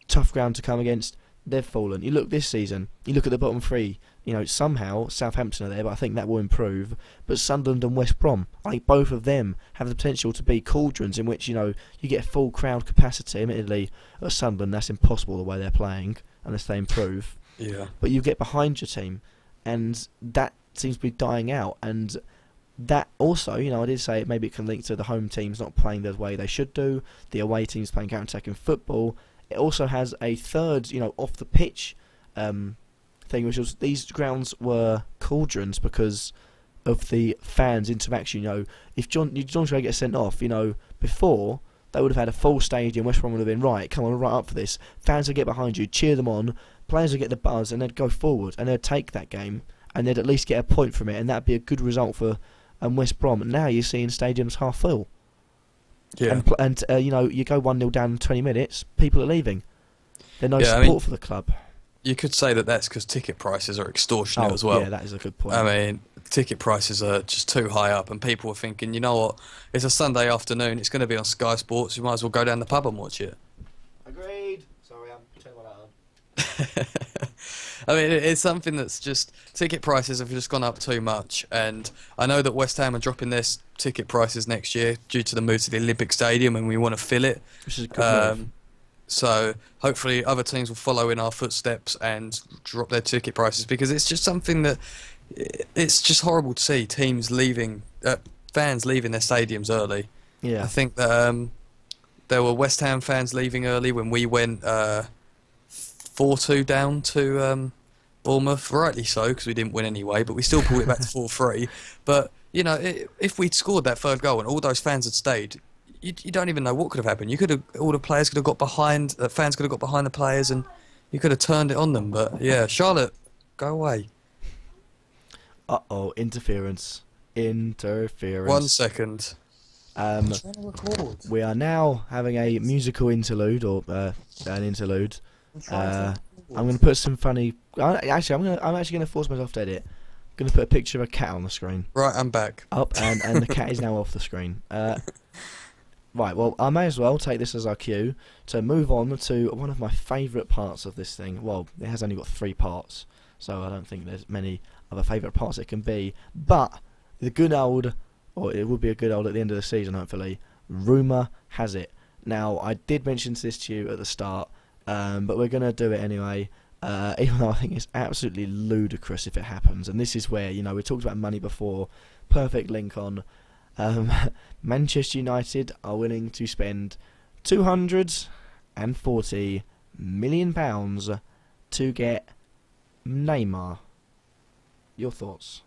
Tough ground to come against, they've fallen. You look this season, you look at the bottom three, somehow Southampton are there, but I think that will improve. But Sunderland and West Brom, I think both of them have the potential to be cauldrons in which, you get full crowd capacity. Admittedly, at Sunderland, that's impossible the way they're playing, unless they improve. Yeah. But you get behind your team, and that seems to be dying out. And that also, I did say maybe it can link to the home teams not playing the way they should do, the away teams playing counter-attacking football. It also has a third, off the pitch thing, which was these grounds were cauldrons because of the fans' interaction. If John Shea gets sent off, before they would have had a full stadium. West Brom would have been right. Come on, right up for this. Fans would get behind you, cheer them on. Players would get the buzz, and they'd go forward, and they'd take that game, and they'd at least get a point from it, and that'd be a good result for West Brom. And now you're seeing stadiums half full. Yeah. And you go 1-0 down in 20 minutes, people are leaving. There's no support for the club. You could say that that's because ticket prices are extortionate as well. Yeah, that is a good point. I mean, ticket prices are just too high up, and people are thinking, you know what, it's a Sunday afternoon, it's going to be on Sky Sports, you might as well go down the pub and watch it. Agreed. Sorry, I'm turning my light on. I mean, it's something that's just, ticket prices have just gone up too much, and I know that West Ham are dropping their ticket prices next year due to the move to the Olympic Stadium, and we want to fill it. Which is a good move. So hopefully other teams will follow in our footsteps and drop their ticket prices, because it's just something that, it's just horrible to see teams leaving, fans leaving their stadiums early. Yeah. I think that there were West Ham fans leaving early when we went 4-2 down to Bournemouth, rightly so, because we didn't win anyway, but we still pulled it back to 4-3. But, if we'd scored that third goal and all those fans had stayed, you don't even know what could have happened. All the players could have got behind, the fans could have got behind the players, and you could have turned it on them. But, yeah, Charlotte, go away. Uh-oh, interference. 1 second. I'm trying to record. We are now having a musical interlude, or an interlude. I'm going to put some funny... I'm actually going to force myself to edit. I'm going to put a picture of a cat on the screen. Right, I'm back. Up, and the cat is now off the screen. Right, well, I may as well take this as our cue to move on to one of my favourite parts of this thing. Well, it has only got 3 parts, so I don't think there's many other favourite parts it can be. But the good old, or it would be a good old at the end of the season, hopefully, rumour has it. Now, I did mention this to you at the start, but we're going to do it anyway, even though I think it's absolutely ludicrous if it happens. And this is where, we talked about money before, perfect link on. Manchester United are willing to spend £240 million to get Neymar. Your thoughts?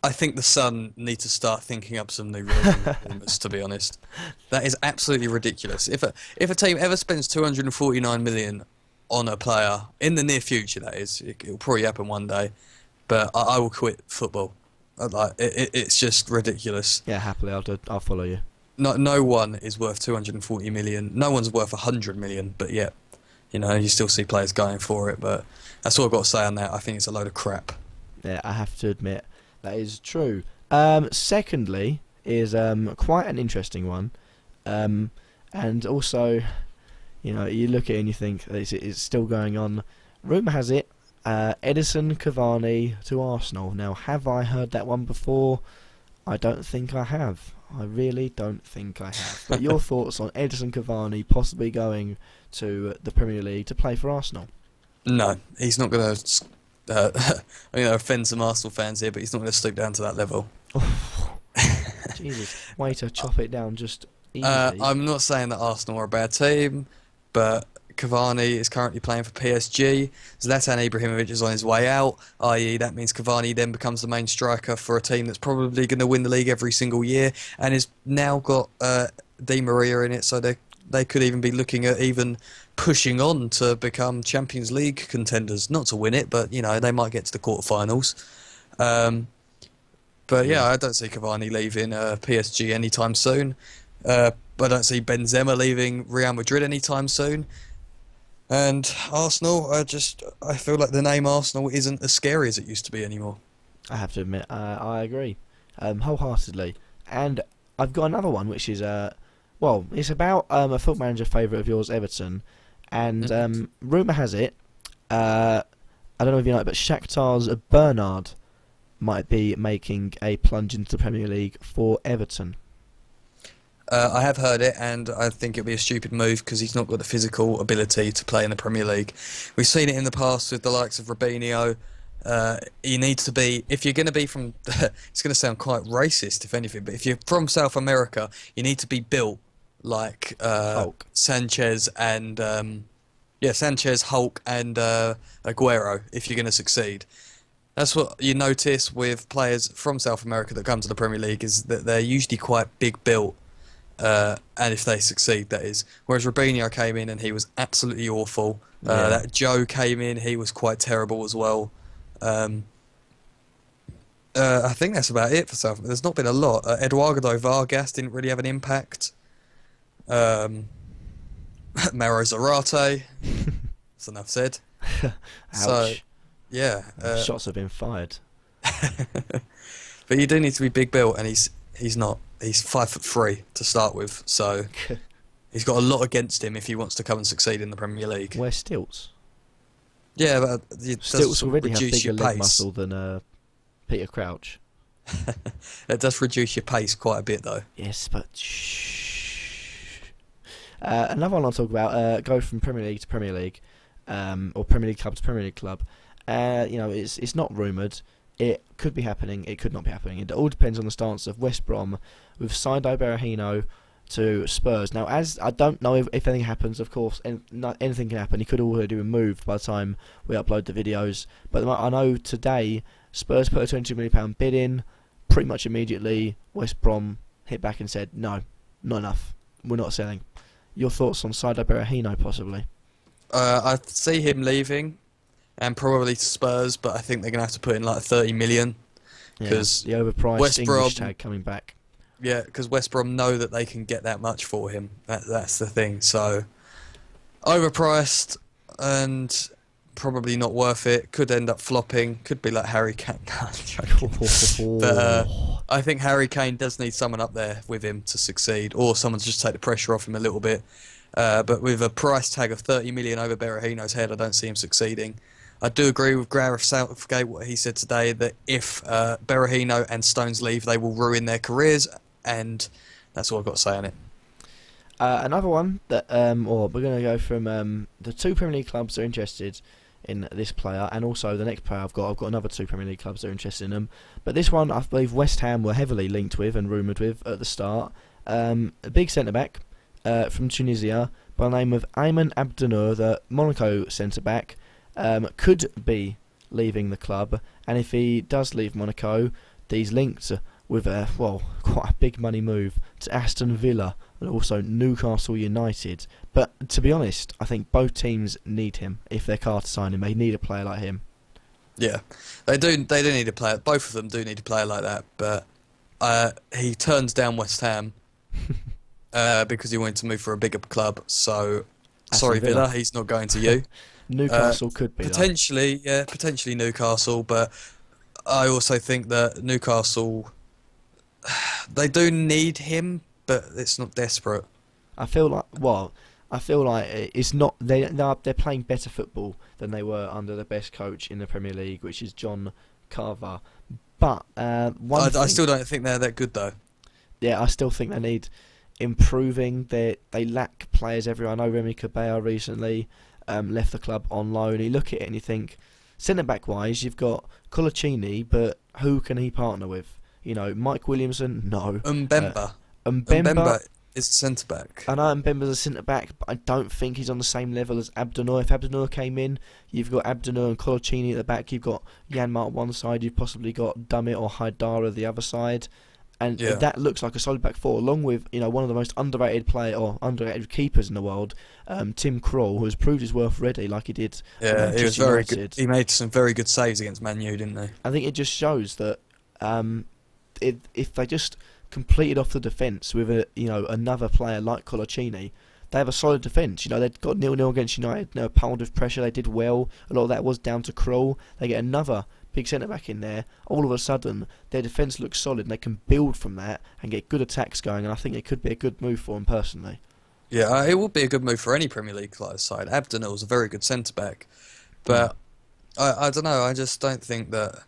I think the Sun need to start thinking up some new rumours, to be honest. That is absolutely ridiculous. If a team ever spends 249 million on a player, in the near future that is, it'll probably happen one day, but I will quit football. It's just ridiculous. Yeah, happily, I'll follow you. No one is worth 240 million. No one's worth 100 million, but yet, you still see players going for it. But that's all I've got to say on that. I think it's a load of crap. Yeah, I have to admit that is true. Secondly, is quite an interesting one, and also, you look at it and you think it's still going on. Rumour has it. Edison Cavani to Arsenal. Now, have I heard that one before? I don't think I have. I really don't think I have. But your thoughts on Edison Cavani possibly going to the Premier League to play for Arsenal? No, he's not going to... I'm going to offend some Arsenal fans here, but he's not going to stoop down to that level. Jesus, way to chop it down just easily. I'm not saying that Arsenal are a bad team, but Cavani is currently playing for PSG. Zlatan Ibrahimovic is on his way out, i.e. that means Cavani then becomes the main striker for a team that's probably going to win the league every single year, and has now got Di Maria in it, so they could even be looking at even pushing on to become Champions League contenders. Not to win it, but they might get to the quarterfinals. But yeah, I don't see Cavani leaving PSG anytime soon. I don't see Benzema leaving Real Madrid anytime soon. And Arsenal, I feel like the name Arsenal isn't as scary as it used to be anymore. I have to admit, I agree wholeheartedly. And I've got another one, which is it's about a Football Manager favourite of yours, Everton. And rumour has it, I don't know if you know it, but Shakhtar's Bernard might be making a plunge into the Premier League for Everton. I have heard it, and I think it'd be a stupid move because he's not got the physical ability to play in the Premier League. We've seen it in the past with the likes of Robinho. You need to be, if you're going to be from, it's going to sound quite racist if anything, but if you're from South America, you need to be built like Hulk. Sanchez and Sanchez, Hulk, and Aguero if you're going to succeed. That's what you notice with players from South America that come to the Premier League, is that they're usually quite big built. And if they succeed, that is. Whereas Robinho came in and he was absolutely awful. That Joe came in, he was quite terrible as well. I think that's about it for South. There's not been a lot. Eduardo Vargas didn't really have an impact. Mauro Zarate. That's enough said. Ouch. So, yeah. Shots have been fired. But you do need to be big built, and he's not. He's 5'3" to start with, so he's got a lot against him if he wants to come and succeed in the Premier League. Where's Stilts? Yeah, but Stilts already have bigger leg pace. muscle than Peter Crouch. It does reduce your pace quite a bit, though. Yes, but shh. Another one I'll talk about, go from Premier League to Premier League, or Premier League club to Premier League club. It's not rumoured. It could be happening, it could not be happening. It all depends on the stance of West Brom with Saido Berahino to Spurs. Now, as I don't know if anything happens, of course, anything can happen. He could already be removed by the time we upload the videos. But I know today Spurs put a £22 million bid in. Pretty much immediately, West Brom hit back and said, no, not enough. We're not selling. Your thoughts on Saido Berahino, possibly? I see him leaving. And probably to Spurs, but I think they're going to have to put in like 30 million. Because the overpriced West Brom, English tag coming back. Yeah, because West Brom know that they can get that much for him. That's the thing. So, overpriced and probably not worth it. Could end up flopping. Could be like Harry Kane. But I think Harry Kane does need someone up there with him to succeed, or someone to just take the pressure off him a little bit. But with a price tag of 30 million over Berahino's head, I don't see him succeeding. I do agree with Gareth Southgate, what he said today, that if Berahino and Stones leave, they will ruin their careers, and that's all I've got to say on it. Another one that, we're going to go from the two Premier League clubs that are interested in this player, and also the next player I've got another two Premier League clubs that are interested in him. But this one, I believe West Ham were heavily linked with and rumoured with at the start. A big centre-back from Tunisia by the name of Ayman Abdenour, the Monaco centre-back. Could be leaving the club, and if he does leave Monaco, he's linked with quite a big money move to Aston Villa and also Newcastle United. But to be honest, I think both teams need him. If they're to sign him, they need a player like him. Yeah, they do need a player. Both of them do need a player like that. But he turns down West Ham because he wanted to move for a bigger club. So sorry, Villa, he's not going to you. Newcastle could be potentially, potentially Newcastle, but I also think that Newcastle, they do need him, but it's not desperate. I feel like it's not. They're playing better football than they were under the best coach in the Premier League, which is John Carver. But I still don't think they're that good, though. Yeah, I still think they need improving. They lack players everywhere. I know Remy Cabella recently left the club on loan. You look at it and you think, centre-back wise, you've got Colaccini, but who can he partner with? Mike Williamson, no. Mbemba. Mbemba, is a centre back. I know Mbemba's a centre back, but I don't think he's on the same level as Abdenur. If Abdenur came in, you've got Abdenur and Colaccini at the back. You've got Yanmar one side. You've possibly got Dummett or Haidara the other side, and Yeah. that looks like a solid back four, along with one of the most underrated underrated keepers in the world, Tim Krul, who has proved his worth already, like he did. Yeah, he was Manchester very United. good. He made some very good saves against Man U, didn't he? I think it just shows that if they just completed off the defence with another player like Colaccini, they have a solid defence. They've got 0-0 against United, a pound of pressure. They did well. A lot of that was down to Krul. They get another big centre back in there. All of a sudden, their defence looks solid, and they can build from that and get good attacks going. And I think it could be a good move for them personally. Yeah, it would be a good move for any Premier League side. Abdenur was a very good centre back, but I don't know. I just don't think that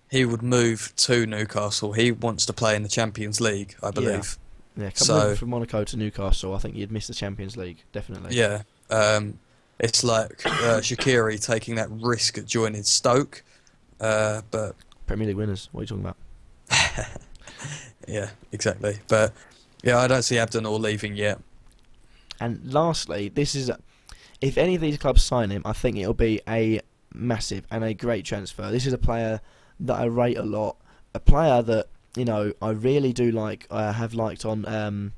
he would move to Newcastle. He wants to play in the Champions League, I believe. Yeah, coming from Monaco to Newcastle, I think you'd miss the Champions League, definitely. Yeah, it's like Shaqiri taking that risk at joining Stoke, but Premier League winners, what are you talking about? yeah, exactly. But yeah, I don't see Abdenur leaving yet. And lastly, if any of these clubs sign him, I think it'll be a massive and a great transfer. This is a player that I rate a lot, a player that I really do like. I have liked on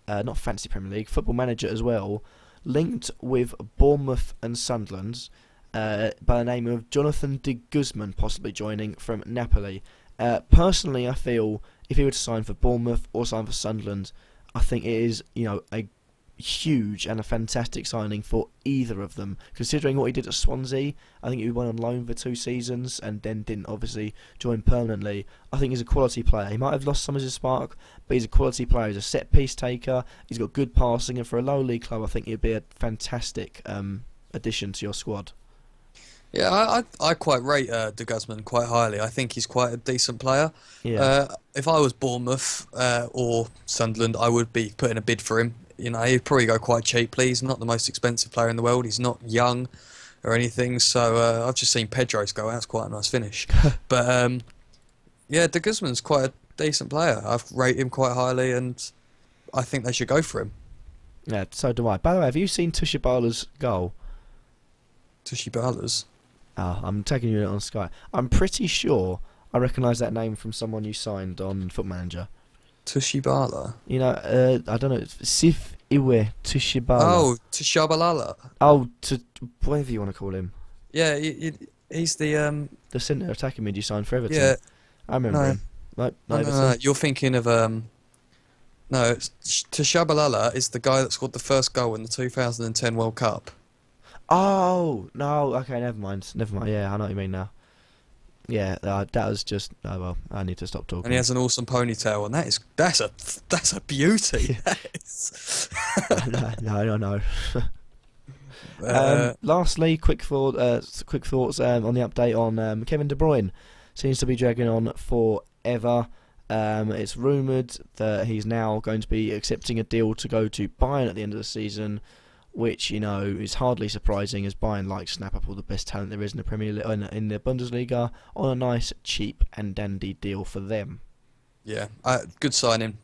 not Fantasy Premier League, Football Manager as well, linked with Bournemouth and Sunderland, by the name of Jonathan de Guzman, possibly joining from Napoli. Personally, I feel if he were to sign for Bournemouth or sign for Sunderland, I think it is a huge and a fantastic signing for either of them, considering what he did at Swansea. I think he went on loan for 2 seasons and then didn't obviously join permanently. I think he's a quality player. He might have lost some of his spark, but he's a quality player. He's a set piece taker. He's got good passing, and for a low league club, I think he'd be a fantastic addition to your squad. Yeah, I quite rate De Guzman quite highly. I think he's quite a decent player. Yeah. If I was Bournemouth or Sunderland, I would be putting a bid for him. He'd probably go quite cheaply. He's not the most expensive player in the world. He's not young or anything. So I've just seen Pedro's go out. It's quite a nice finish. But yeah, De Guzman's quite a decent player. I rate him quite highly, and I think they should go for him. Yeah, so do I. By the way, have you seen Tushibala's goal? Tushibala's? Oh, I'm taking you on Sky. I'm pretty sure I recognise that name from someone you signed on Foot Manager. Tushibala? I don't know. Sif Iwe Tushibala. Oh, Tushabalala. Oh, whatever you want to call him. Yeah, he's the centre attacking mid you signed for Everton. Yeah, I remember him. No, you're thinking of no. Tushabalala is the guy that scored the first goal in the 2010 World Cup. Oh no! Okay, never mind. Yeah, I know what you mean now. Yeah, that was just. Oh well, I need to stop talking. And he has an awesome ponytail, and that's a beauty. No. Lastly, quick thoughts on the update on Kevin De Bruyne. Seems to be dragging on forever. It's rumoured that he's now going to be accepting a deal to go to Bayern at the end of the season, which is hardly surprising, as Bayern like to snap up all the best talent there is in the Premier League, in the Bundesliga, on a nice, cheap and dandy deal for them. Yeah, good signing.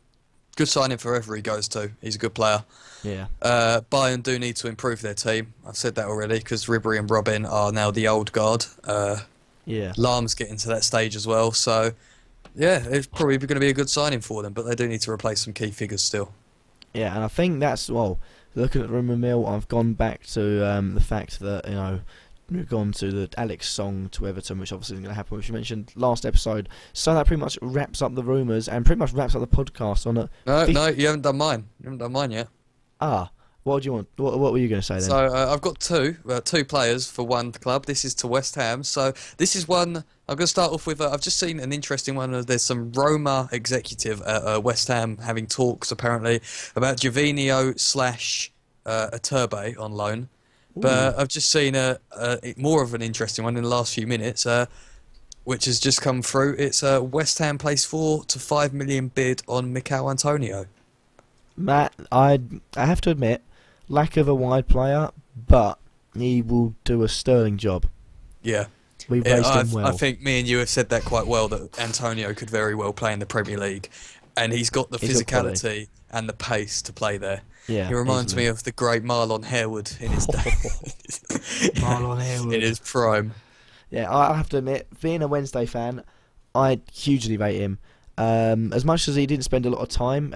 Good signing for wherever he goes to. He's a good player. Yeah. Bayern do need to improve their team. I've said that already, because Ribery and Robin are now the old guard. Yeah. Lahm's getting to that stage as well, so yeah, it's probably going to be a good signing for them, but they do need to replace some key figures still. Yeah, and I think that's, looking at the rumour mill, I've gone back to the fact that, we've gone to the Alex Song to Everton, which obviously isn't going to happen, which you mentioned last episode. So that pretty much wraps up the rumours and pretty much wraps up the podcast on it. No, you haven't done mine. You haven't done mine yet. What do you want? What were you going to say then? So I've got two players for one club. This is to West Ham. So this is one. I'm going to start off with. I've just seen an interesting one. There's some Roma executive at West Ham having talks apparently about Jovino / Iturbe on loan. But I've just seen more of an interesting one in the last few minutes, which has just come through. It's West Ham place 4 to 5 million bid on Mikel Antonio. Matt, I have to admit, lack of a wide player, but he will do a sterling job. Yeah. We've raised him well. I think me and you have said that quite well, that Antonio could very well play in the Premier League. And he's got the physicality and the pace to play there. Yeah, He reminds easily. me of the great Marlon Harewood in his day, Marlon in Harewood. his prime. Yeah, I have to admit, being a Wednesday fan, I hugely rate him. As much as he didn't spend a lot of time,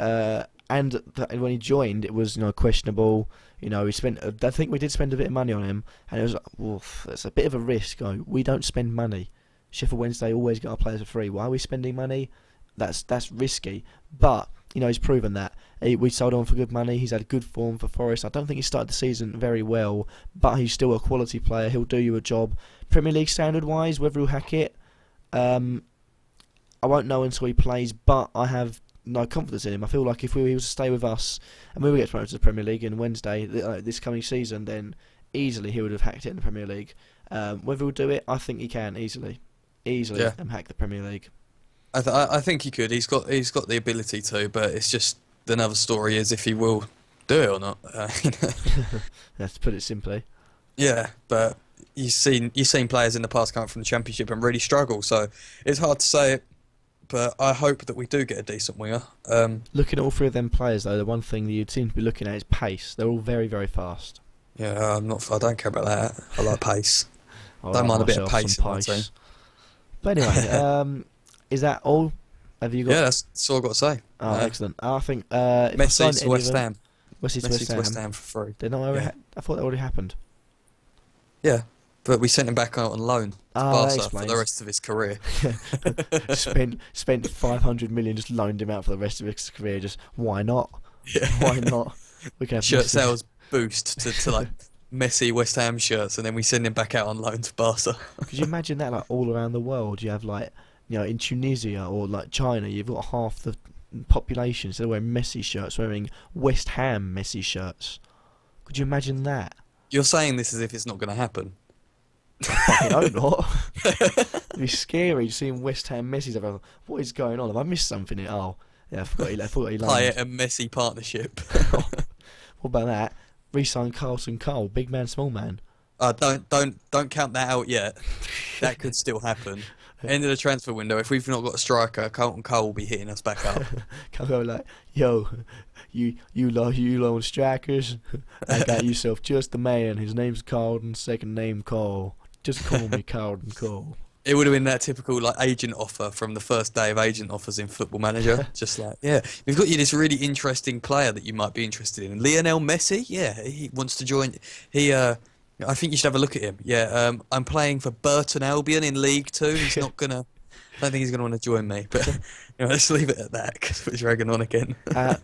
and when he joined, it was questionable. He spent. I think we did spend a bit of money on him, and it was like, oof, it's a bit of a risk. We don't spend money. Sheffield Wednesday always get our players for free. Why are we spending money? That's risky. But he's proven that. We sold on for good money. He's had good form for Forest. I don't think he started the season very well, but he's still a quality player. He'll do you a job. Premier League standard wise, whether he'll hack it, I won't know until he plays. But I have no confidence in him. I feel like if he was to stay with us and we would get promoted to the Premier League in Wednesday this coming season, then easily he would have hacked it in the Premier League. Whether he'll do it, I think he can easily Yeah, hack the Premier League. I think he could. He's got the ability to, but it's just another story is if he will do it or not. Let's put it simply. Yeah, but you've seen players in the past come from the Championship and really struggle. So it's hard to say it, but I hope that we do get a decent winger. Looking at all three of them players, though, the one thing that you'd seem to be looking at is pace. They're all very, very fast. Yeah, I'm not. I don't care about that. I like pace. I Don't like mind a bit of myself pace some in my team. But anyway, is that all? Have you got? Yeah, that's all I've got to say. Oh, excellent. I think if I Messi signed to any West of them, Ham. Messi to Messi West to Ham. West Ham for free. Did not already Yeah. I thought that already happened. Yeah, but we sent him back out on loan to Oh, that Barca for explains. the rest of his career. spent 500 million, just loaned him out for the rest of his career. Just why not? Yeah. Why not? We can have Shirt Messi. sales boost to like Messi West Ham shirts, and then we send him back out on loan to Barca. Could you imagine that, like, all around the world? You have, like, in Tunisia or like China, you've got half the population, so they're wearing Messi shirts, wearing West Ham Messi shirts. Could you imagine that? You're saying this as if it's not going to happen. I fucking hope not. It'd be scary seeing West Ham Messi's. What is going on? Have I missed something? Oh, yeah, I forgot he Play loaned. it a Messi partnership. What about that? Re-sign Carlton Cole, big man, small man. Don't count that out yet. That could still happen. End of the transfer window. If we've not got a striker, Carlton Cole will be hitting us back up. Come go like, yo, you loan strikers. I got yourself just the man. His name's Carlton, second name Cole. Just call me Carlton Cole. It would have been that typical like agent offer from the first day of agent offers in Football Manager. Just like, yeah, we've got you this really interesting player that you might be interested in. Lionel Messi, yeah, he wants to join. I think you should have a look at him. Yeah, I'm playing for Burton Albion in League Two. He's not gonna. I don't think he's gonna want to join me. But let's leave it at that because we're dragging on again.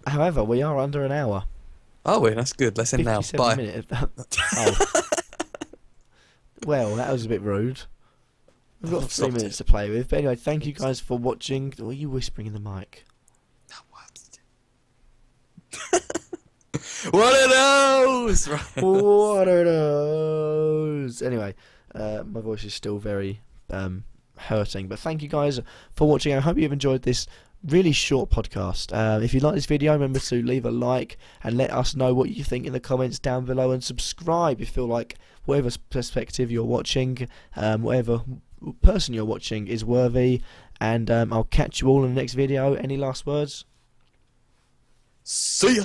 However, we are under an hour. Oh, we? That's good. Let's end now. 57 Bye. minutes. Oh. Well, that was a bit rude. We've got 3 Stopped minutes to play with. But anyway, thank you guys for watching. What are you whispering in the mic? What are those? Right. What are those? Anyway, my voice is still very hurting. But thank you guys for watching. I hope you've enjoyed this really short podcast. If you like this video, remember to leave a like and let us know what you think in the comments down below, and subscribe if you feel like whatever perspective you're watching, whatever person you're watching is worthy. And I'll catch you all in the next video. Any last words? See ya.